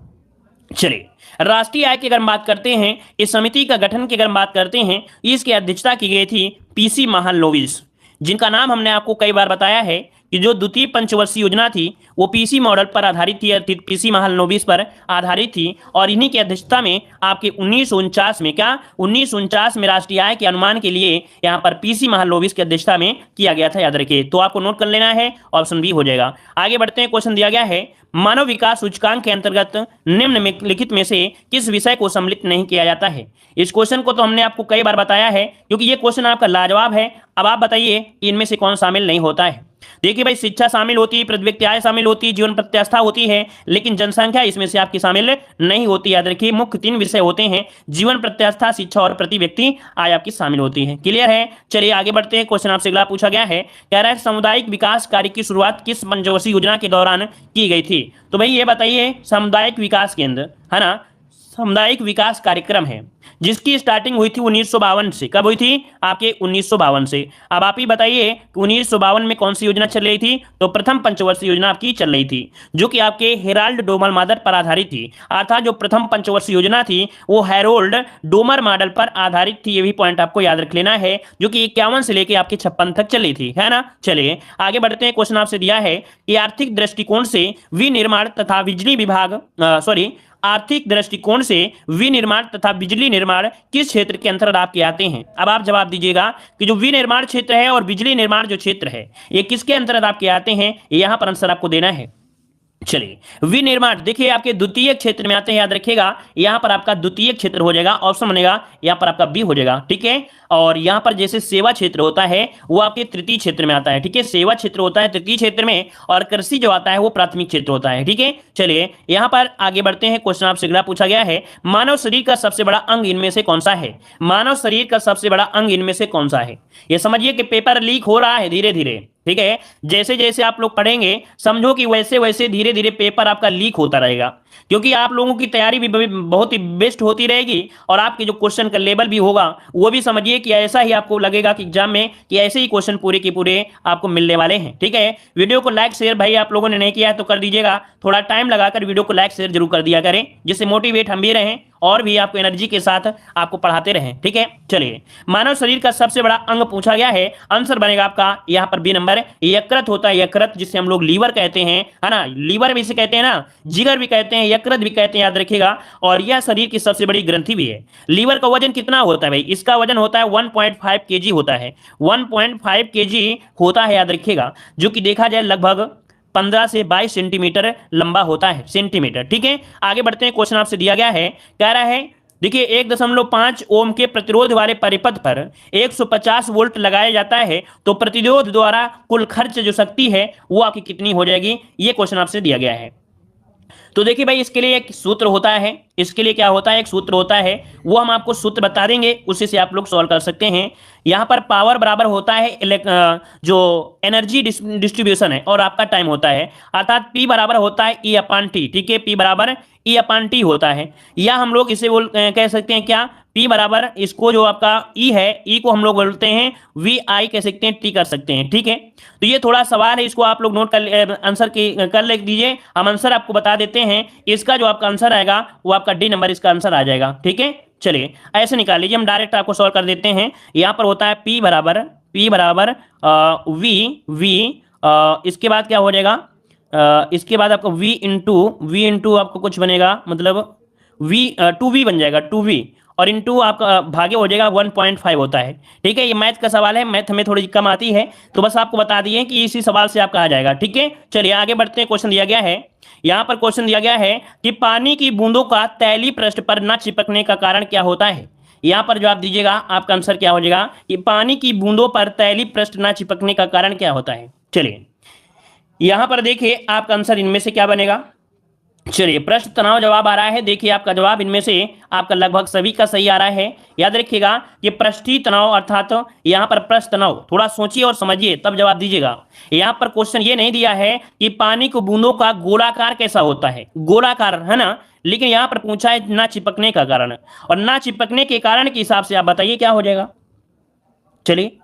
चलिए राष्ट्रीय आय की अगर बात करते हैं, इस समिति का गठन की अगर बात करते हैं, इसकी अध्यक्षता की गई थी पीसी महालनोबिस, जिनका नाम हमने आपको कई बार बताया है कि जो द्वितीय पंचवर्षीय योजना थी वो पीसी मॉडल पर आधारित थी, पीसी महालनोबिस पर आधारित थी। और इन्हीं की अध्यक्षता में आपके 1949 में, क्या 1949 में राष्ट्रीय आय के अनुमान के लिए यहाँ पर पीसी महालनोबिस की अध्यक्षता में किया गया था, याद रखिए। तो आपको नोट कर लेना है, ऑप्शन बी हो जाएगा। आगे बढ़ते हैं, क्वेश्चन दिया गया है मानव विकास सूचकांक के अंतर्गत निम्नलिखित में से किस विषय को सम्मिलित नहीं किया जाता है। इस क्वेश्चन को तो हमने आपको कई बार बताया है क्योंकि ये क्वेश्चन आपका लाजवाब है। अब आप बताइए इनमें से कौन शामिल नहीं होता है। देखिए भाई शिक्षा शामिल होती है, प्रति व्यक्ति आय शामिल होती है, जीवन प्रत्यास्था होती है, लेकिन जनसंख्या इसमें से आपकी शामिल नहीं होती। याद रखिए मुख्य 3 विषय होते हैं, जीवन प्रत्यास्था, शिक्षा और प्रति व्यक्ति आय आपकी शामिल होती है। क्लियर है, चलिए आगे बढ़ते हैं। क्वेश्चन आपसे अगला पूछा गया है, कह रहा है सामुदायिक विकास कार्य की शुरुआत किस पंचवर्षीय योजना के दौरान की गई थी। तो भाई ये बताइए सामुदायिक विकास केंद्र है ना, सामुदायिक विकास कार्यक्रम है जिसकी स्टार्टिंग हुई थी 1952 से। कब हुई थी, आपके 1952 से। अब आप ही बताइए कि 1952 में कौन सी योजना चल रही थी, तो प्रथम पंचवर्षीय योजना आपकी चल रही थी जो कि आपके हेराल्ड डोमर मॉडल पर आधारित थी। अर्थात जो प्रथम पंचवर्षीय योजना थी वो हैरोल्ड डोमर मॉडल पर आधारित थी। ये भी पॉइंट आपको याद रख लेना है, जो कि 51 से लेकर आपके 56 तक चली थी, है ना। चलिए आगे बढ़ते हैं। क्वेश्चन आपसे दिया है कि आर्थिक दृष्टिकोण से विनिर्माण तथा बिजली विभाग आर्थिक दृष्टिकोण से विनिर्माण तथा बिजली निर्माण किस क्षेत्र के अंतर्गत आपके आते हैं। अब आप जवाब दीजिएगा कि जो विनिर्माण क्षेत्र है और बिजली निर्माण जो क्षेत्र है ये किसके अंतर्गत आपके आते हैं, यहां पर आंसर आपको देना है। चलिए विनिर्माण देखिए आपके द्वितीय क्षेत्र में आते हैं, याद रखिएगा यहां पर आपका द्वितीय क्षेत्र हो जाएगा, ऑप्शन बनेगा यहां पर आपका बी हो जाएगा। ठीक है, और यहां पर जैसे सेवा क्षेत्र होता है वो आपके तृतीय क्षेत्र में आता है। ठीक है, सेवा क्षेत्र होता है तृतीय क्षेत्र में और कृषि जो आता है वो प्राथमिक क्षेत्र होता है। ठीक है, चलिए यहां पर आगे बढ़ते हैं। क्वेश्चन आपसे अगला पूछा गया है, मानव शरीर का सबसे बड़ा अंग इनमें से कौन सा है। मानव शरीर का सबसे बड़ा अंग इनमें से कौन सा है। ये समझिए कि पेपर लीक हो रहा है धीरे धीरे। ठीक है, जैसे जैसे आप लोग पढ़ेंगे समझो कि वैसे वैसे धीरे धीरे पेपर आपका लीक होता रहेगा, क्योंकि आप लोगों की तैयारी भी बहुत ही बेस्ट होती रहेगी और आपके जो क्वेश्चन का लेवल भी होगा वो भी समझिए कि ऐसा ही आपको लगेगा कि एग्जाम में कि ऐसे ही क्वेश्चन पूरे के पूरे आपको मिलने वाले हैं। ठीक है, वीडियो को लाइक शेयर भाई आप लोगों ने नहीं किया है तो कर दीजिएगा, थोड़ा टाइम लगाकर वीडियो को लाइक शेयर जरूर कर दिया करें, जिससे मोटिवेट हम भी रहें और भी आपको एनर्जी के साथ आपको पढ़ाते रहें। ठीक है, चलिए मानव शरीर का सबसे बड़ा अंग पूछा गया है, आंसर बनेगा आपका यहाँ पर बी नंबर, यकृत होता है। यकृत जिसे हम लोग लीवर कहते हैं, है ना, लीवर भी इसे कहते हैं ना, जिगर भी कहते हैं, यकृत भी कहते हैं, याद रखिएगा। और यह शरीर की सबसे बड़ी ग्रंथि भी है। लीवर का वजन कितना होता है भाई, इसका वजन होता है 1.5 kg होता है, 1.5 kg होता है, याद रखिएगा, जो कि देखा जाए लगभग 15 से 22 सेंटीमीटर लंबा होता है, सेंटीमीटर। ठीक है, आगे बढ़ते हैं। क्वेश्चन आपसे दिया गया है, कह रहा है देखिए 1.5 ओम के प्रतिरोध वाले परिपथ पर 150 वोल्ट लगाया जाता है तो प्रतिरोध द्वारा कुल खर्च जो शक्ति है वो आपकी कितनी हो जाएगी, ये क्वेश्चन आपसे दिया गया है। तो देखिए भाई इसके लिए एक सूत्र होता है, इसके लिए क्या होता है, एक सूत्र होता है, वो हम आपको सूत्र बता देंगे, उसी से आप लोग सॉल्व कर सकते हैं। यहाँ पर पावर बराबर होता है जो एनर्जी डिस्ट्रीब्यूशन है और आपका टाइम होता है, अर्थात P बराबर होता है E अपान टी। ठीक है, P बराबर E अपान टी होता है, या हम लोग इसे कह सकते हैं क्या, P बराबर इसको जो आपका E है, E को हम लोग बोलते हैं VI कह सकते हैं, T कर सकते हैं। ठीक है, तो ये थोड़ा सवाल है, इसको आप लोग नोट कर आंसर कर ले दीजिए, हम आंसर आपको बता देते हैं। इसका जो आपका आंसर आएगा वो आपका डी नंबर इसका आंसर आ जाएगा। ठीक है, चलिए ऐसे निकाल लीजिए, हम डायरेक्ट आपको सॉल्व कर देते हैं। यहाँ पर होता है P बराबर V इसके बाद क्या हो जाएगा, इसके बाद आपका V इंटू आपको कुछ बनेगा, मतलब V 2V बन जाएगा, 2V और इंटू आपका भागे हो जाएगा 1.5 होता है। ठीक है, ये मैथ का सवाल है, मैथ हमें थोड़ी कम आती है, तो बस आपको बता दिए कि इसी सवाल से आपका आ जाएगा। ठीक है, चलिए आगे बढ़ते हैं। क्वेश्चन दिया गया है, यहाँ पर क्वेश्चन दिया गया है कि पानी की बूंदों का तैलीय पृष्ठ पर न चिपकने का कारण क्या होता है। यहाँ पर जवाब दीजिएगा, आपका आंसर क्या हो जाएगा कि पानी की बूंदों पर तैलीय पृष्ठ न चिपकने का कारण क्या होता है। चलिए यहाँ पर देखिए आपका आंसर इनमें से क्या बनेगा। चलिए पृष्ठ तनाव जवाब आ रहा है, देखिए आपका जवाब इनमें से आपका लगभग सभी का सही आ रहा है। याद रखिएगा कि पृष्ठीय तनाव अर्थात यहाँ पर पृष्ठ तनाव, थोड़ा सोचिए और समझिए तब जवाब दीजिएगा। यहाँ पर क्वेश्चन ये नहीं दिया है कि पानी को बूंदों का गोलाकार कैसा होता है, गोलाकार है ना, लेकिन यहाँ पर पूछा है ना चिपकने का कारण, और ना चिपकने के कारण के हिसाब से आप बताइए क्या हो जाएगा। चलिए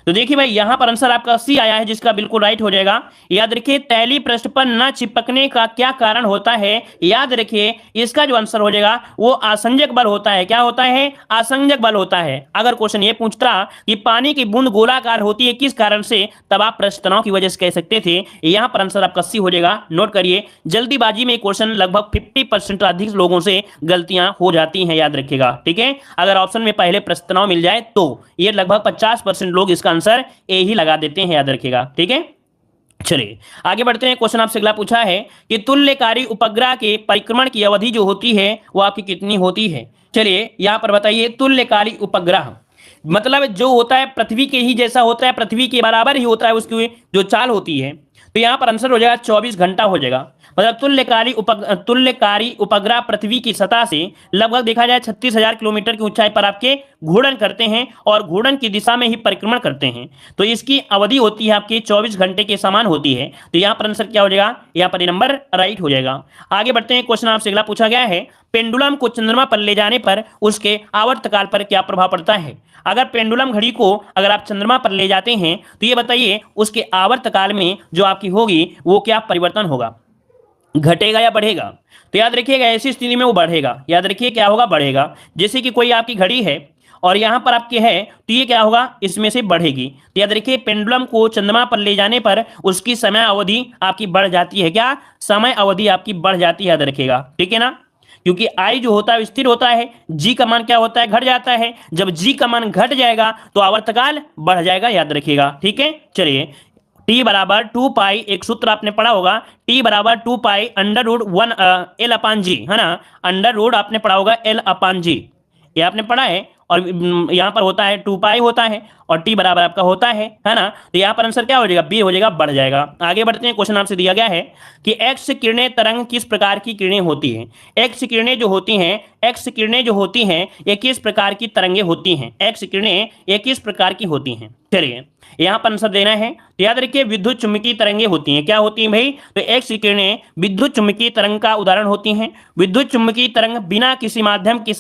तो देखिए भाई यहाँ पर आंसर आपका सी आया है, जिसका बिल्कुल राइट हो जाएगा। याद रखिए तैलीय पृष्ठ पर न चिपकने का क्या कारण होता है, याद रखिए इसका जो आंसर हो जाएगा वो आसंजक बल होता है। क्या होता है, आसंजक बल होता है। अगर क्वेश्चन ये पूछता कि पानी की बूंद गोलाकार होती है किस कारण से, तब आप पृष्ठ तनाव की वजह से कह सकते थे। यहाँ पर आंसर आपका सी हो जाएगा। नोट करिए, जल्दीबाजी में क्वेश्चन लगभग 50% अधिक लोगों से गलतियां हो जाती हैं, याद रखिएगा। ठीक है, अगर ऑप्शन में पहले पृष्ठ तनाव मिल जाए तो ये लगभग 50% लोग इसका आंसर ए ही लगा देते हैं, याद रखिएगा। ठीक है, चलिए आगे बढ़ते हैं। क्वेश्चन आपसे अगला पूछा है कि तुल्यकारी उपग्रह के परिक्रमण की अवधि जो होती है वो आपकी कितनी होती है। चलिए यहां पर बताइए, तुल्यकारी उपग्रह मतलब जो होता है पृथ्वी के ही जैसा होता है, पृथ्वी के बराबर ही होता है उसकी जो चाल होती है, तो यहां पर आंसर हो जाएगा 24 घंटा हो जाएगा। मतलब तुल्यकारी उपग्रह पृथ्वी की सतह से लगभग देखा जाए 36,000 किलोमीटर की ऊंचाई पर आपके घूर्णन करते हैं और घूर्णन की दिशा में ही परिक्रमण करते हैं, तो इसकी अवधि होती है आपकी 24 घंटे के समान होती है। तो यहाँ पर आंसर क्या हो जाएगा, यहाँ पर नंबर राइट हो जाएगा। आगे बढ़ते हैं। क्वेश्चन आपसे अगला पूछा गया है, पेंडुलम को चंद्रमा पर ले जाने पर उसके आवर्तकाल पर क्या प्रभाव पड़ता है। अगर पेंडुलम घड़ी को अगर आप चंद्रमा पर ले जाते हैं तो ये बताइए उसके आवर्तकाल में जो आपकी होगी वो क्या परिवर्तन होगा, घटेगा या बढ़ेगा। तो याद रखिएगा ऐसी स्थिति में वो बढ़ेगा। याद रखिए क्या होगा, बढ़ेगा। जैसे कि कोई आपकी घड़ी है और यहां पर आपके है तो ये क्या होगा, इसमें से बढ़ेगी। तो याद रखिए पेंडुलम को चंद्रमा पर ले जाने पर उसकी समय अवधि आपकी बढ़ जाती है। क्या, समय अवधि आपकी बढ़ जाती है, याद रखिएगा। ठीक है ना, क्योंकि आई जो होता है स्थिर होता है, जी का मान क्या होता है, घट जाता है। जब जी का मान घट जाएगा तो आवर्तकाल बढ़ जाएगा, याद रखिएगा। ठीक है, चलिए टी बराबर 2 पाई, एक सूत्र आपने पढ़ा होगा, टी बराबर 2 पाई अंडर रूट 1 एल अपान जी, है ना, अंडर रूट आपने पढ़ा होगा एल अपान जी, ये आपने पढ़ा है। और यहाँ पर होता है 2 पाई होता है और टी बराबर आपका होता है ना, तो यहाँ पर आंसर क्या हो जाएगा, बी हो जाएगा, बढ़ जाएगा। आगे बढ़ते हैं। क्वेश्चन आपसे दिया गया है कि एक्स किरणें तरंग किस प्रकार की किरणें होती हैं। एक्स किरणें जो होती हैं ये किस प्रकार की तरंगे होती हैं, एक्स किरणें ये किस प्रकार की होती हैं। चलिए यहाँ पर आंसर देना है, तो याद रखिए विद्युत चुम्बकीय तरंगे होती हैं। क्या होती हैं भाई, तो एक्स किरणें विद्युत चुम्बकीय तरंग का उदाहरण होती हैं। विद्युत चुम्बकीय तरंग बिना किसी माध्यम की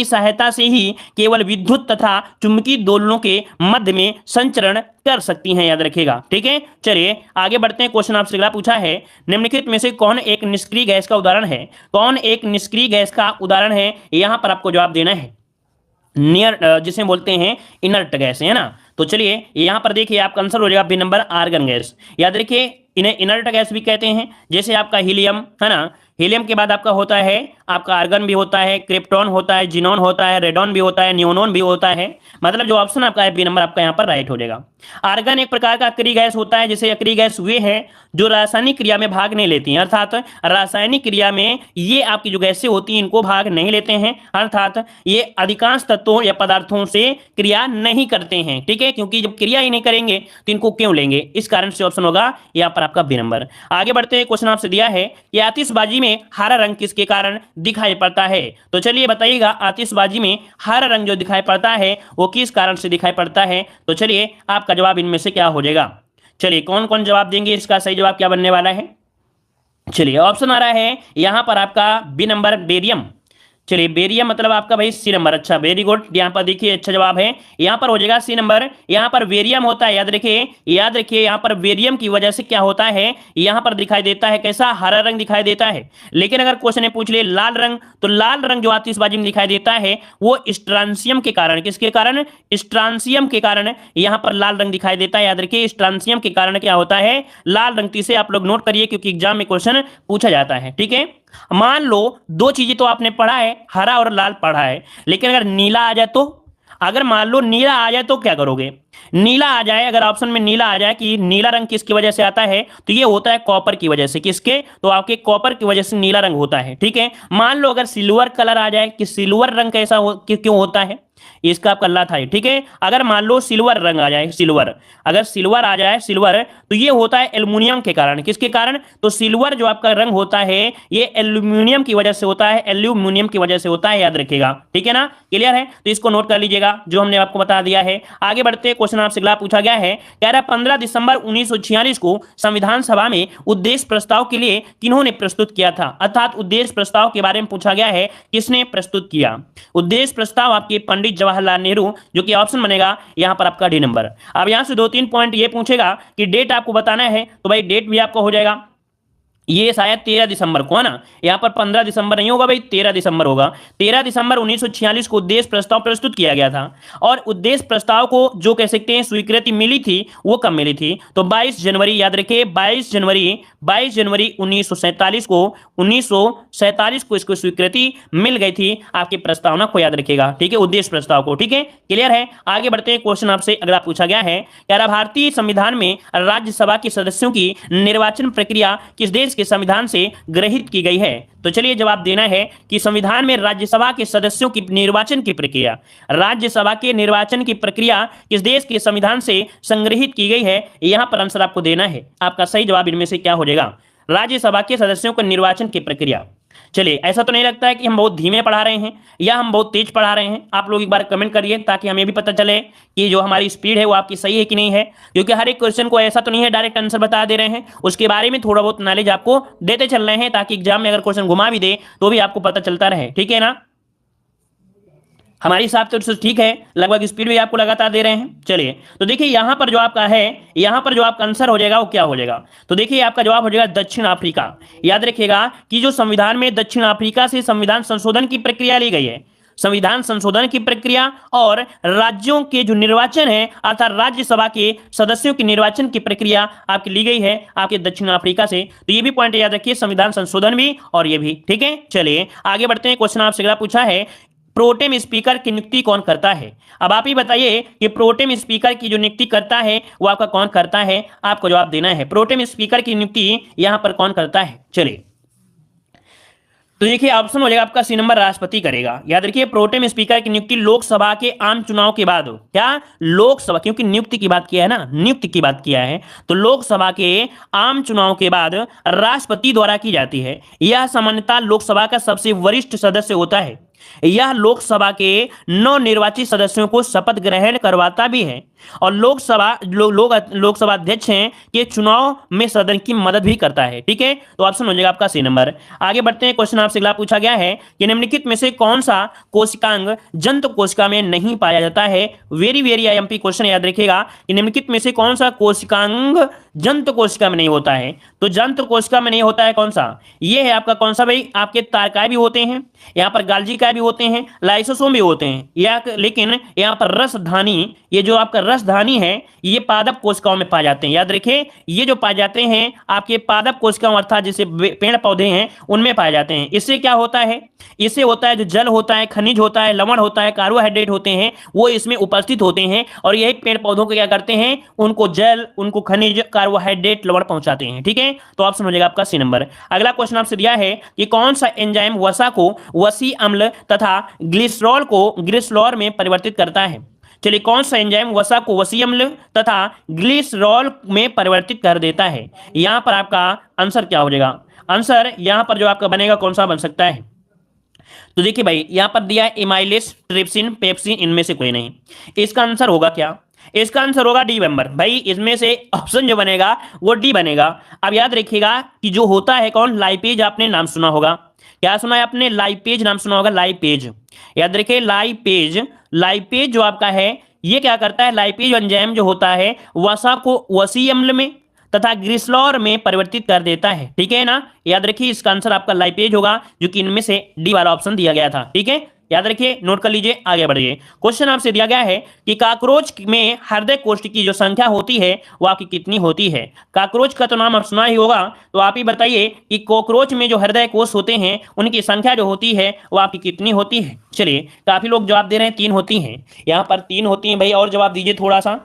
सहायता से ही केवल विद्युत तथा चुम्बकीय दोलनों के मध्य में संचरण कर सकती हैं, याद रखिएगा। ठीक है, चलिए आगे बढ़ते हैं। क्वेश्चन आपसे अगला पूछा है, निम्नलिखित में से कौन एक निष्क्रिय गैस का उदाहरण है। कौन एक निष्क्रिय गैस का उदाहरण है, यहां पर आपको जवाब देना है। जिसे बोलते हैं इनर्ट गैस, है ना। तो चलिए यहां पर देखिए आपका आंसर हो जाएगा बी नंबर, आर्गन गैस। याद रखिए इन्हें इनर्ट गैस भी कहते हैं, जैसे आपका हीलियम, है ना, हीलियम के बाद आपका होता है आपका आर्गन भी होता है, क्रिप्टॉन होता है, जिनॉन होता है, रेडॉन भी होता है, न्यूनॉन भी होता है। मतलब जो ऑप्शन आपका है बी नंबर आपका यहाँ पर राइट हो जाएगा। आर्गन एक प्रकार का अक्रिय गैस होता है, जैसे अक्रिय गैस वे है जो रासायनिक क्रिया में भाग नहीं लेती हैं, अर्थात रासायनिक क्रिया में ये आपकी जो गैसें होती हैं इनको भाग नहीं लेते हैं, अर्थात ये अधिकांश तत्वों या पदार्थों से क्रिया नहीं करते हैं। ठीक है, क्योंकि जब क्रिया ही नहीं करेंगे तो इनको क्यों लेंगे, इस कारण से ऑप्शन होगा यहाँ पर आपका बी नंबर। आगे बढ़ते हैं, क्वेश्चन आपसे दिया है कि आतिशबाजी में हरा रंग किसके कारण दिखाई पड़ता है। तो चलिए बताइएगा, आतिशबाजी में हरा रंग जो दिखाई पड़ता है वो किस कारण से दिखाई पड़ता है। तो चलिए आपका जवाब इनमें से क्या हो जाएगा। चलिए कौन कौन जवाब देंगे, इसका सही जवाब क्या बनने वाला है। चलिए ऑप्शन आ रहा है यहां पर आपका बी नंबर बेरियम। चलिए बेरियम मतलब आपका भाई सी नंबर, अच्छा वेरी गुड, यहाँ पर देखिए अच्छा जवाब है, यहाँ पर हो जाएगा सी नंबर। यहाँ पर वेरियम होता है, याद रखिए याद रखिए, यहाँ पर वेरियम की वजह से क्या होता है, यहाँ पर दिखाई देता है कैसा, हरा रंग दिखाई देता है। लेकिन अगर क्वेश्चन ने पूछ लिया लाल रंग, तो लाल रंग जो आतिशबाजी में दिखाई देता है वो स्ट्रांसियम के कारण, किसके कारण, स्ट्रांसियम के कारण यहाँ पर लाल रंग दिखाई देता है। याद रखिए स्ट्रांसियम के कारण क्या होता है, लाल रंग। इसे आप लोग नोट करिए क्योंकि एग्जाम में क्वेश्चन पूछा जाता है। ठीक है, मान लो दो चीजें तो आपने पढ़ा है, हरा और लाल पढ़ा है, लेकिन अगर नीला आ जाए तो, अगर मान लो नीला आ जाए तो क्या करोगे। नीला आ जाए, अगर ऑप्शन में नीला आ जाए कि नीला रंग किसकी वजह से आता है, तो ये होता है कॉपर की वजह से, किसके, तो आपके कॉपर की वजह से नीला रंग होता है। ठीक है, मान लो अगर सिल्वर कलर आ जाए कि सिल्वर रंग कैसा क्यों होता है, इसका आपका ला था। ठीक है, अगर मान लो सिल्वर रंग आ जाए, सिल्वर, अगर सिल्वर आ जाए सिल्वर, तो ये होता है एल्युमिनियम के कारण, किसके कारण, तो सिल्वर जो आपका रंग होता है ये एल्युमिनियम की वजह से होता है, एल्युमिनियम की वजह से होता है, याद रखिएगा। ठीक है ना, क्लियर है, तो इसको नोट कर लीजिएगा जो हमने आपको बता दिया है। आगे बढ़ते, क्वेश्चन आपसे अगला पूछा गया है, कह रहा 15 दिसंबर 1946 को संविधान सभा में उद्देश्य प्रस्ताव के लिए किन्होंने प्रस्तुत किया था, अर्थात उद्देश्य प्रस्ताव के बारे में पूछा गया है, किसने प्रस्तुत किया। उद्देश्य प्रस्ताव आपके पंडित जवाहरलाल नेहरू, जो कि ऑप्शन बनेगा यहां पर आपका डी नंबर। अब यहां से 2-3 पॉइंट ये पूछेगा कि डेट आपको बताना है, तो भाई डेट भी आपको हो जाएगा, ये शायद 13 दिसंबर को है ना, यहाँ पर 15 दिसंबर नहीं होगा भाई, 13 दिसंबर होगा। 13 दिसंबर 1946 को उद्देश्य प्रस्ताव प्रस्तुत किया गया था, और उद्देश्य प्रस्ताव को जो कह सकते हैं स्वीकृति मिली थी वो कब मिली थी, तो 22 जनवरी, याद रखिए 22 जनवरी 1947 को, 1947 को इसको स्वीकृति मिल गई थी, आपकी प्रस्तावना को याद रखिएगा। ठीक है, उद्देश्य प्रस्ताव को। ठीक है, क्लियर है। आगे बढ़ते हैं, क्वेश्चन आपसे अगला पूछा गया है, क्या भारतीय संविधान में राज्यसभा के सदस्यों की निर्वाचन प्रक्रिया किस देश के संविधान से ग्रहित की गई है। तो चलिए जवाब देना है कि संविधान में राज्यसभा के सदस्यों की निर्वाचन की प्रक्रिया, राज्यसभा के निर्वाचन की प्रक्रिया किस देश के संविधान से संग्रहित की गई है, यहां पर आंसर आपको देना है। आपका सही जवाब इनमें से क्या हो जाएगा, राज्यसभा के सदस्यों के निर्वाचन की प्रक्रिया। चलिए ऐसा तो नहीं लगता है कि हम बहुत धीमे पढ़ा रहे हैं या हम बहुत तेज पढ़ा रहे हैं, आप लोग एक बार कमेंट करिए ताकि हमें भी पता चले कि जो हमारी स्पीड है वो आपकी सही है कि नहीं है। क्योंकि हर एक क्वेश्चन को ऐसा तो नहीं है डायरेक्ट आंसर बता दे रहे हैं, उसके बारे में थोड़ा बहुत नॉलेज आपको देते चल रहे हैं ताकि एग्जाम में अगर क्वेश्चन घुमा भी दे तो भी आपको पता चलता रहे। ठीक है ना, हमारे हिसाब से ठीक है, लगभग स्पीड भी आपको लगातार दे रहे हैं। चलिए तो देखिए यहां पर जो आपका है, यहां पर जो आपका आंसर हो जाएगा वो क्या हो जाएगा, तो देखिए आपका जवाब हो जाएगा दक्षिण अफ्रीका। याद रखिएगा कि जो संविधान में दक्षिण अफ्रीका से संविधान संशोधन की प्रक्रिया ली गई है, संविधान संशोधन की प्रक्रिया और राज्यों के जो निर्वाचन है अर्थात राज्यसभा के सदस्यों की निर्वाचन की प्रक्रिया आपकी ली गई है आपके दक्षिण अफ्रीका से। तो ये भी पॉइंट याद रखिए, संविधान संशोधन भी और ये भी। ठीक है, चलिए आगे बढ़ते हैं। क्वेश्चन आपसे अगला पूछा है, प्रोटेम स्पीकर की नियुक्ति कौन करता है। अब आप ही बताइए कि प्रोटेम स्पीकर की जो नियुक्ति करता है वो आपका कौन करता है, आपको जवाब देना है। प्रोटेम स्पीकर की नियुक्ति यहां पर कौन करता है। चलिए तो देखिए ऑप्शन हो जाएगा आपका सी नंबर, राष्ट्रपति करेगा। याद रखिए प्रोटेम स्पीकर की नियुक्ति लोकसभा के आम चुनाव के बाद हो, क्या लोकसभा, क्योंकि नियुक्ति की बात किया है ना, नियुक्ति की बात किया है, तो लोकसभा के आम चुनाव के बाद राष्ट्रपति द्वारा की जाती है। यह सामान्यतः लोकसभा का सबसे वरिष्ठ सदस्य होता है। यह लोकसभा के नवनिर्वाचित सदस्यों को शपथ ग्रहण करवाता भी है और लोकसभा अध्यक्ष हैं के चुनाव में सदन की मदद भी करता है। ठीक है, तो ऑप्शन हो जाएगा आपका सी नंबर। आगे बढ़ते हैं। क्वेश्चन आपसे अगला पूछा गया है कि निम्नलिखित में से कौन सा कोशिकांग जंतु कोशिका में नहीं पाया जाता है। वेरी वेरी आईएमपी क्वेश्चन, याद रखिएगा कि निम्नलिखित में से कौन सा कोशिकांग जंतु कोशिका में नहीं होता है। तो जंतु कोशिका में नहीं होता है कौन सा, ये है आपका कौन सा भाई, आपके तारकाय भी होते हैं, यहाँ पर गाल्जी काय भी होते हैं, लाइसोसोम भी होते हैं, या लेकिन यहाँ पर रसधानी, ये जो आपका रसधानी है ये पादप कोशिकाओं में पाए जाते हैं। याद रखिए ये जो पाए जाते हैं आपके पादप कोशिकाओं अर्थात जैसे पेड़ पौधे हैं उनमें पाए जाते हैं। इससे क्या होता है, इससे होता है जो जल होता है, खनिज होता है, लवण होता है, कार्बोहाइड्रेट होते हैं, वो इसमें उपस्थित होते हैं और यही पेड़ पौधों को क्या करते हैं, उनको जल, उनको खनिज, कार्बोहाइड्रेट, लवण पहुंचाते हैं। ठीक है, तो ऑप्शन हो जाएगा आपका सी नंबर। अगला क्वेश्चन आपसे दिया है कि कौन सा एंजाइम वसा को वसी अम्ल तथा ग्लिसरॉल को ग्लिसरॉल में परिवर्तित करता है। चलिए, कौन सा एंजाइम वसा को वसी अम्ल तथा ग्लिसरॉल में परिवर्तित कर देता है। यहां पर आपका आंसर क्या हो जाएगा, आंसर यहां पर जो आपका बनेगा कौन सा बन सकता है। तो देखिए भाई यहां पर दिया है इमाइलेस, ट्रिप्सिन, पेप्सिन, इनमें से कोई नहीं। इसका आंसर होगा क्या, इसका आंसर होगा डी मेंबर। भाई इसमें से ऑप्शन जो बनेगा वो डी बनेगा। अब याद रखिएगा कि जो होता है कौन, लाइपेज, आपने नाम सुना होगा, क्या सुना है आपने, लाइपेज नाम सुना होगा, लाइपेज। याद रखिए लाइपेज, लाइपेज जो आपका है ये क्या करता है, लाइपेज एंजाइम जो होता है वसा को वसी अम्ल में तथा ग्लिसरॉल में परिवर्तित कर देता है। ठीक है ना, याद रखिए इसका आंसर आपका लाइपेज होगा, जो कि इनमें से डी वाला ऑप्शन दिया गया था। ठीक है, याद रखिए, नोट कर लीजिए, आगे बढ़िए। क्वेश्चन आपसे दिया गया है कि काकरोच में हृदय कोष्ठ की जो संख्या होती है वो आपकी कितनी होती है। काकरोच का तो नाम आप सुना ही होगा, तो आप ही बताइए कि कॉकरोच में जो हृदय कोष होते हैं उनकी संख्या जो होती है वो आपकी कितनी होती है। चलिए, काफी लोग जवाब दे रहे हैं 3 होती हैं, यहाँ पर 3 होती हैं भाई, और जवाब दीजिए थोड़ा सा।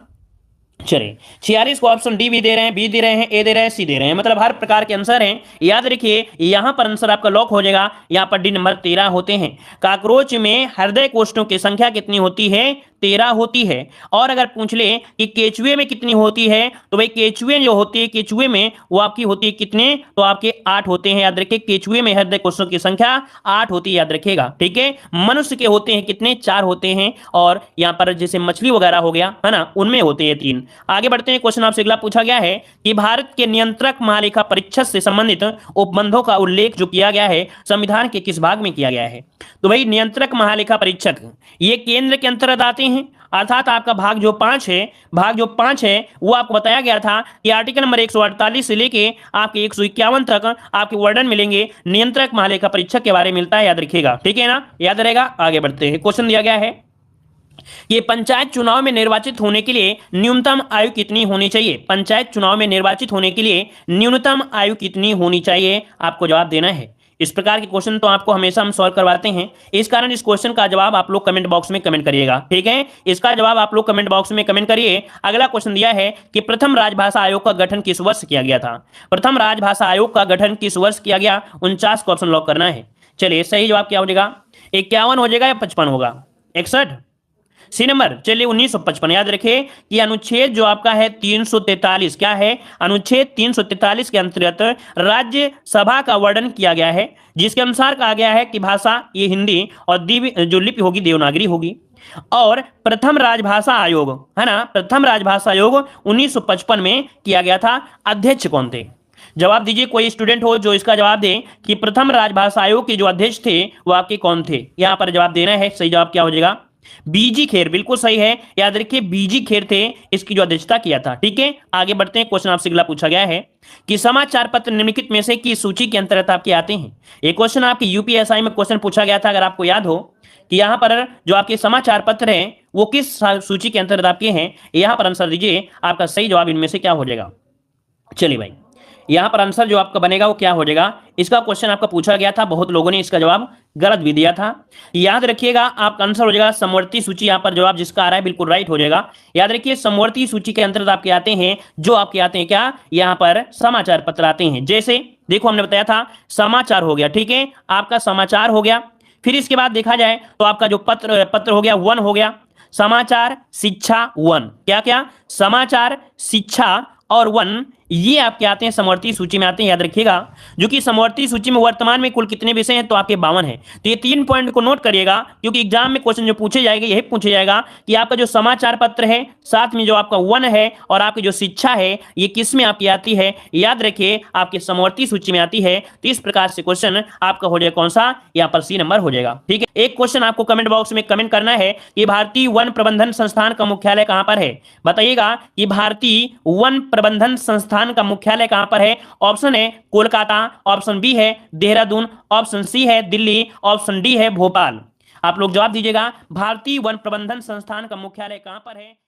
चलिए 46 को ऑप्शन डी भी दे रहे हैं, बी दे रहे हैं, ए दे रहे हैं, सी दे रहे हैं, मतलब हर प्रकार के आंसर हैं। याद रखिए यहां पर आंसर आपका लॉक हो जाएगा, यहां पर डी नंबर 13 होते हैं। काकरोच में हृदय कोष्ठों की संख्या कितनी होती है, 13 होती है। और अगर पूछ ले कि केचुए में कितनी होती है, तो भाई केचुए जो होती है, केचुए में वो आपकी होती है कितने, तो आपके 8 होते हैं। याद रखिए केचुए में हृदय कोष्ठों की संख्या 8 होती है, याद रखिएगा। ठीक है, मनुष्य के होते हैं कितने, 4 होते हैं, और यहाँ पर जैसे मछली वगैरह हो गया है ना, उनमें होते हैं 3। आगे बढ़ते हैं, क्वेश्चन आपसे अगला पूछा गया है कि भारत के नियंत्रक महालेखा परीक्षक से संबंधित उपबंधों का उल्लेख जो किया गया है संविधान के किस भाग में किया गया है। तो भाई नियंत्रक महालेखा परीक्षक ये केंद्र के अंतर्गत आते हैं, अर्थात आपका भाग जो 5 है, भाग जो 5 है वो आपको बताया गया था कि आर्टिकल नंबर 148 से लेके आपके 151 तक आपके वर्णन मिलेंगे, नियंत्रक महालेखा परीक्षक के बारे में मिलता है, याद रखिएगा। ठीक है ना, याद रहेगा। आगे बढ़ते हैं, क्वेश्चन दिया गया है कि पंचायत चुनाव में निर्वाचित होने के लिए न्यूनतम आयु कितनी होनी चाहिए। पंचायत चुनाव में निर्वाचित होने के लिए न्यूनतम आयु कितनी होनी चाहिए, आपको जवाब देना है। इस प्रकार के क्वेश्चन तो आपको हमेशा हम सॉल्व करवाते हैं, इस कारण इस क्वेश्चन का जवाब आप लोग कमेंट बॉक्स में कमेंट करिएगा। ठीक है, इसका जवाब आप लोग कमेंट बॉक्स में कमेंट करिए। अगला क्वेश्चन दिया है कि प्रथम राजभाषा आयोग का गठन किस वर्ष किया गया था। प्रथम राजभाषा आयोग का गठन किस वर्ष किया गया, 49 का ऑप्शन लॉक करना है। चलिए, सही जवाब क्या हो जाएगा, 51 हो जाएगा या 55 होगा, 61 सी नंबर। चलिए 1955। याद रखिए कि अनुच्छेद जो आपका है 343, क्या है, अनुच्छेद 343 के अंतर्गत राज्यसभा का वर्णन किया गया है, जिसके अनुसार कहा गया है कि भाषा ये हिंदी और जो लिपि होगी देवनागरी होगी। और प्रथम राजभाषा आयोग है ना, प्रथम राजभाषा आयोग 1955 में किया गया था। अध्यक्ष कौन थे, जवाब दीजिए, कोई स्टूडेंट हो जो इसका जवाब दे कि प्रथम राजभाषा आयोग के जो अध्यक्ष थे वो आपके कौन थे। यहां पर जवाब देना है, सही जवाब क्या हो जाएगा, बीजी खेर, बिल्कुल सही है। याद रखिए बीजी खेर थे इसकी जो अध्यक्षता किया था। ठीक है, आगे बढ़ते हैं, क्वेश्चन आपसे अगला पूछा गया है कि समाचार पत्र निम्नलिखित में से किस सूची के अंतर्गत आपके आते हैं। एक क्वेश्चन आपके यूपीएसआई में क्वेश्चन पूछा गया था, अगर आपको याद हो कि यहां पर जो आपके समाचार पत्र हैं वो किस सूची के अंतर्गत आपके हैं, यहां पर आंसर दीजिए, आपका सही जवाब इनमें से क्या हो जाएगा। चलिए भाई, यहां पर आंसर जो आपका बनेगा वो क्या हो जाएगा, इसका क्वेश्चन आपका पूछा गया था, बहुत लोगों ने इसका जवाब गलत भी दिया था। याद रखिएगा आपका आंसर हो जाएगा समवर्ती सूची, यहां पर जवाब जिसका आ रहा है बिल्कुल राइट हो जाएगा। याद रखिए समवर्ती सूची के अंतर्गत आपके आते हैं, जो आपके आते हैं क्या, यहां पर समाचार पत्र आते हैं। जैसे देखो हमने बताया था समाचार हो गया, ठीक है, आपका समाचार हो गया। फिर इसके बाद देखा जाए तो आपका जो पत्र हो गया 1 हो गया, समाचार, शिक्षा 1, क्या क्या, समाचार, शिक्षा और 1 ये आपके आते हैं समवर्ती सूची में आते हैं। याद रखिएगा जो कि समवर्ती सूची में वर्तमान में कुल कितने विषय हैं, तो आपके 52 हैं। तो ये 3 पॉइंट को नोट करिएगा, क्योंकि एग्जाम में क्वेश्चन जो पूछे जाएंगे यही पूछे जाएगा कि आपका जो समाचार पत्र है, साथ में जो आपका 1 है और आपकी जो शिक्षा है ये किस में आपकी आती है, याद रखिए आपके समवर्ती सूची में आती है। तो इस प्रकार से क्वेश्चन आपका हो जाएगा कौन सा, यहाँ पर सी नंबर हो जाएगा। ठीक है, एक क्वेश्चन आपको कमेंट बॉक्स में कमेंट करना है कि भारतीय वन प्रबंधन संस्थान का मुख्यालय कहां पर है। बताइएगा कि भारतीय वन प्रबंधन संस्थान का मुख्यालय कहां पर है। ऑप्शन है कोलकाता, ऑप्शन बी है देहरादून, ऑप्शन सी है दिल्ली, ऑप्शन डी है भोपाल। आप लोग जवाब दीजिएगा। भारतीय वन प्रबंधन संस्थान का मुख्यालय कहां पर है?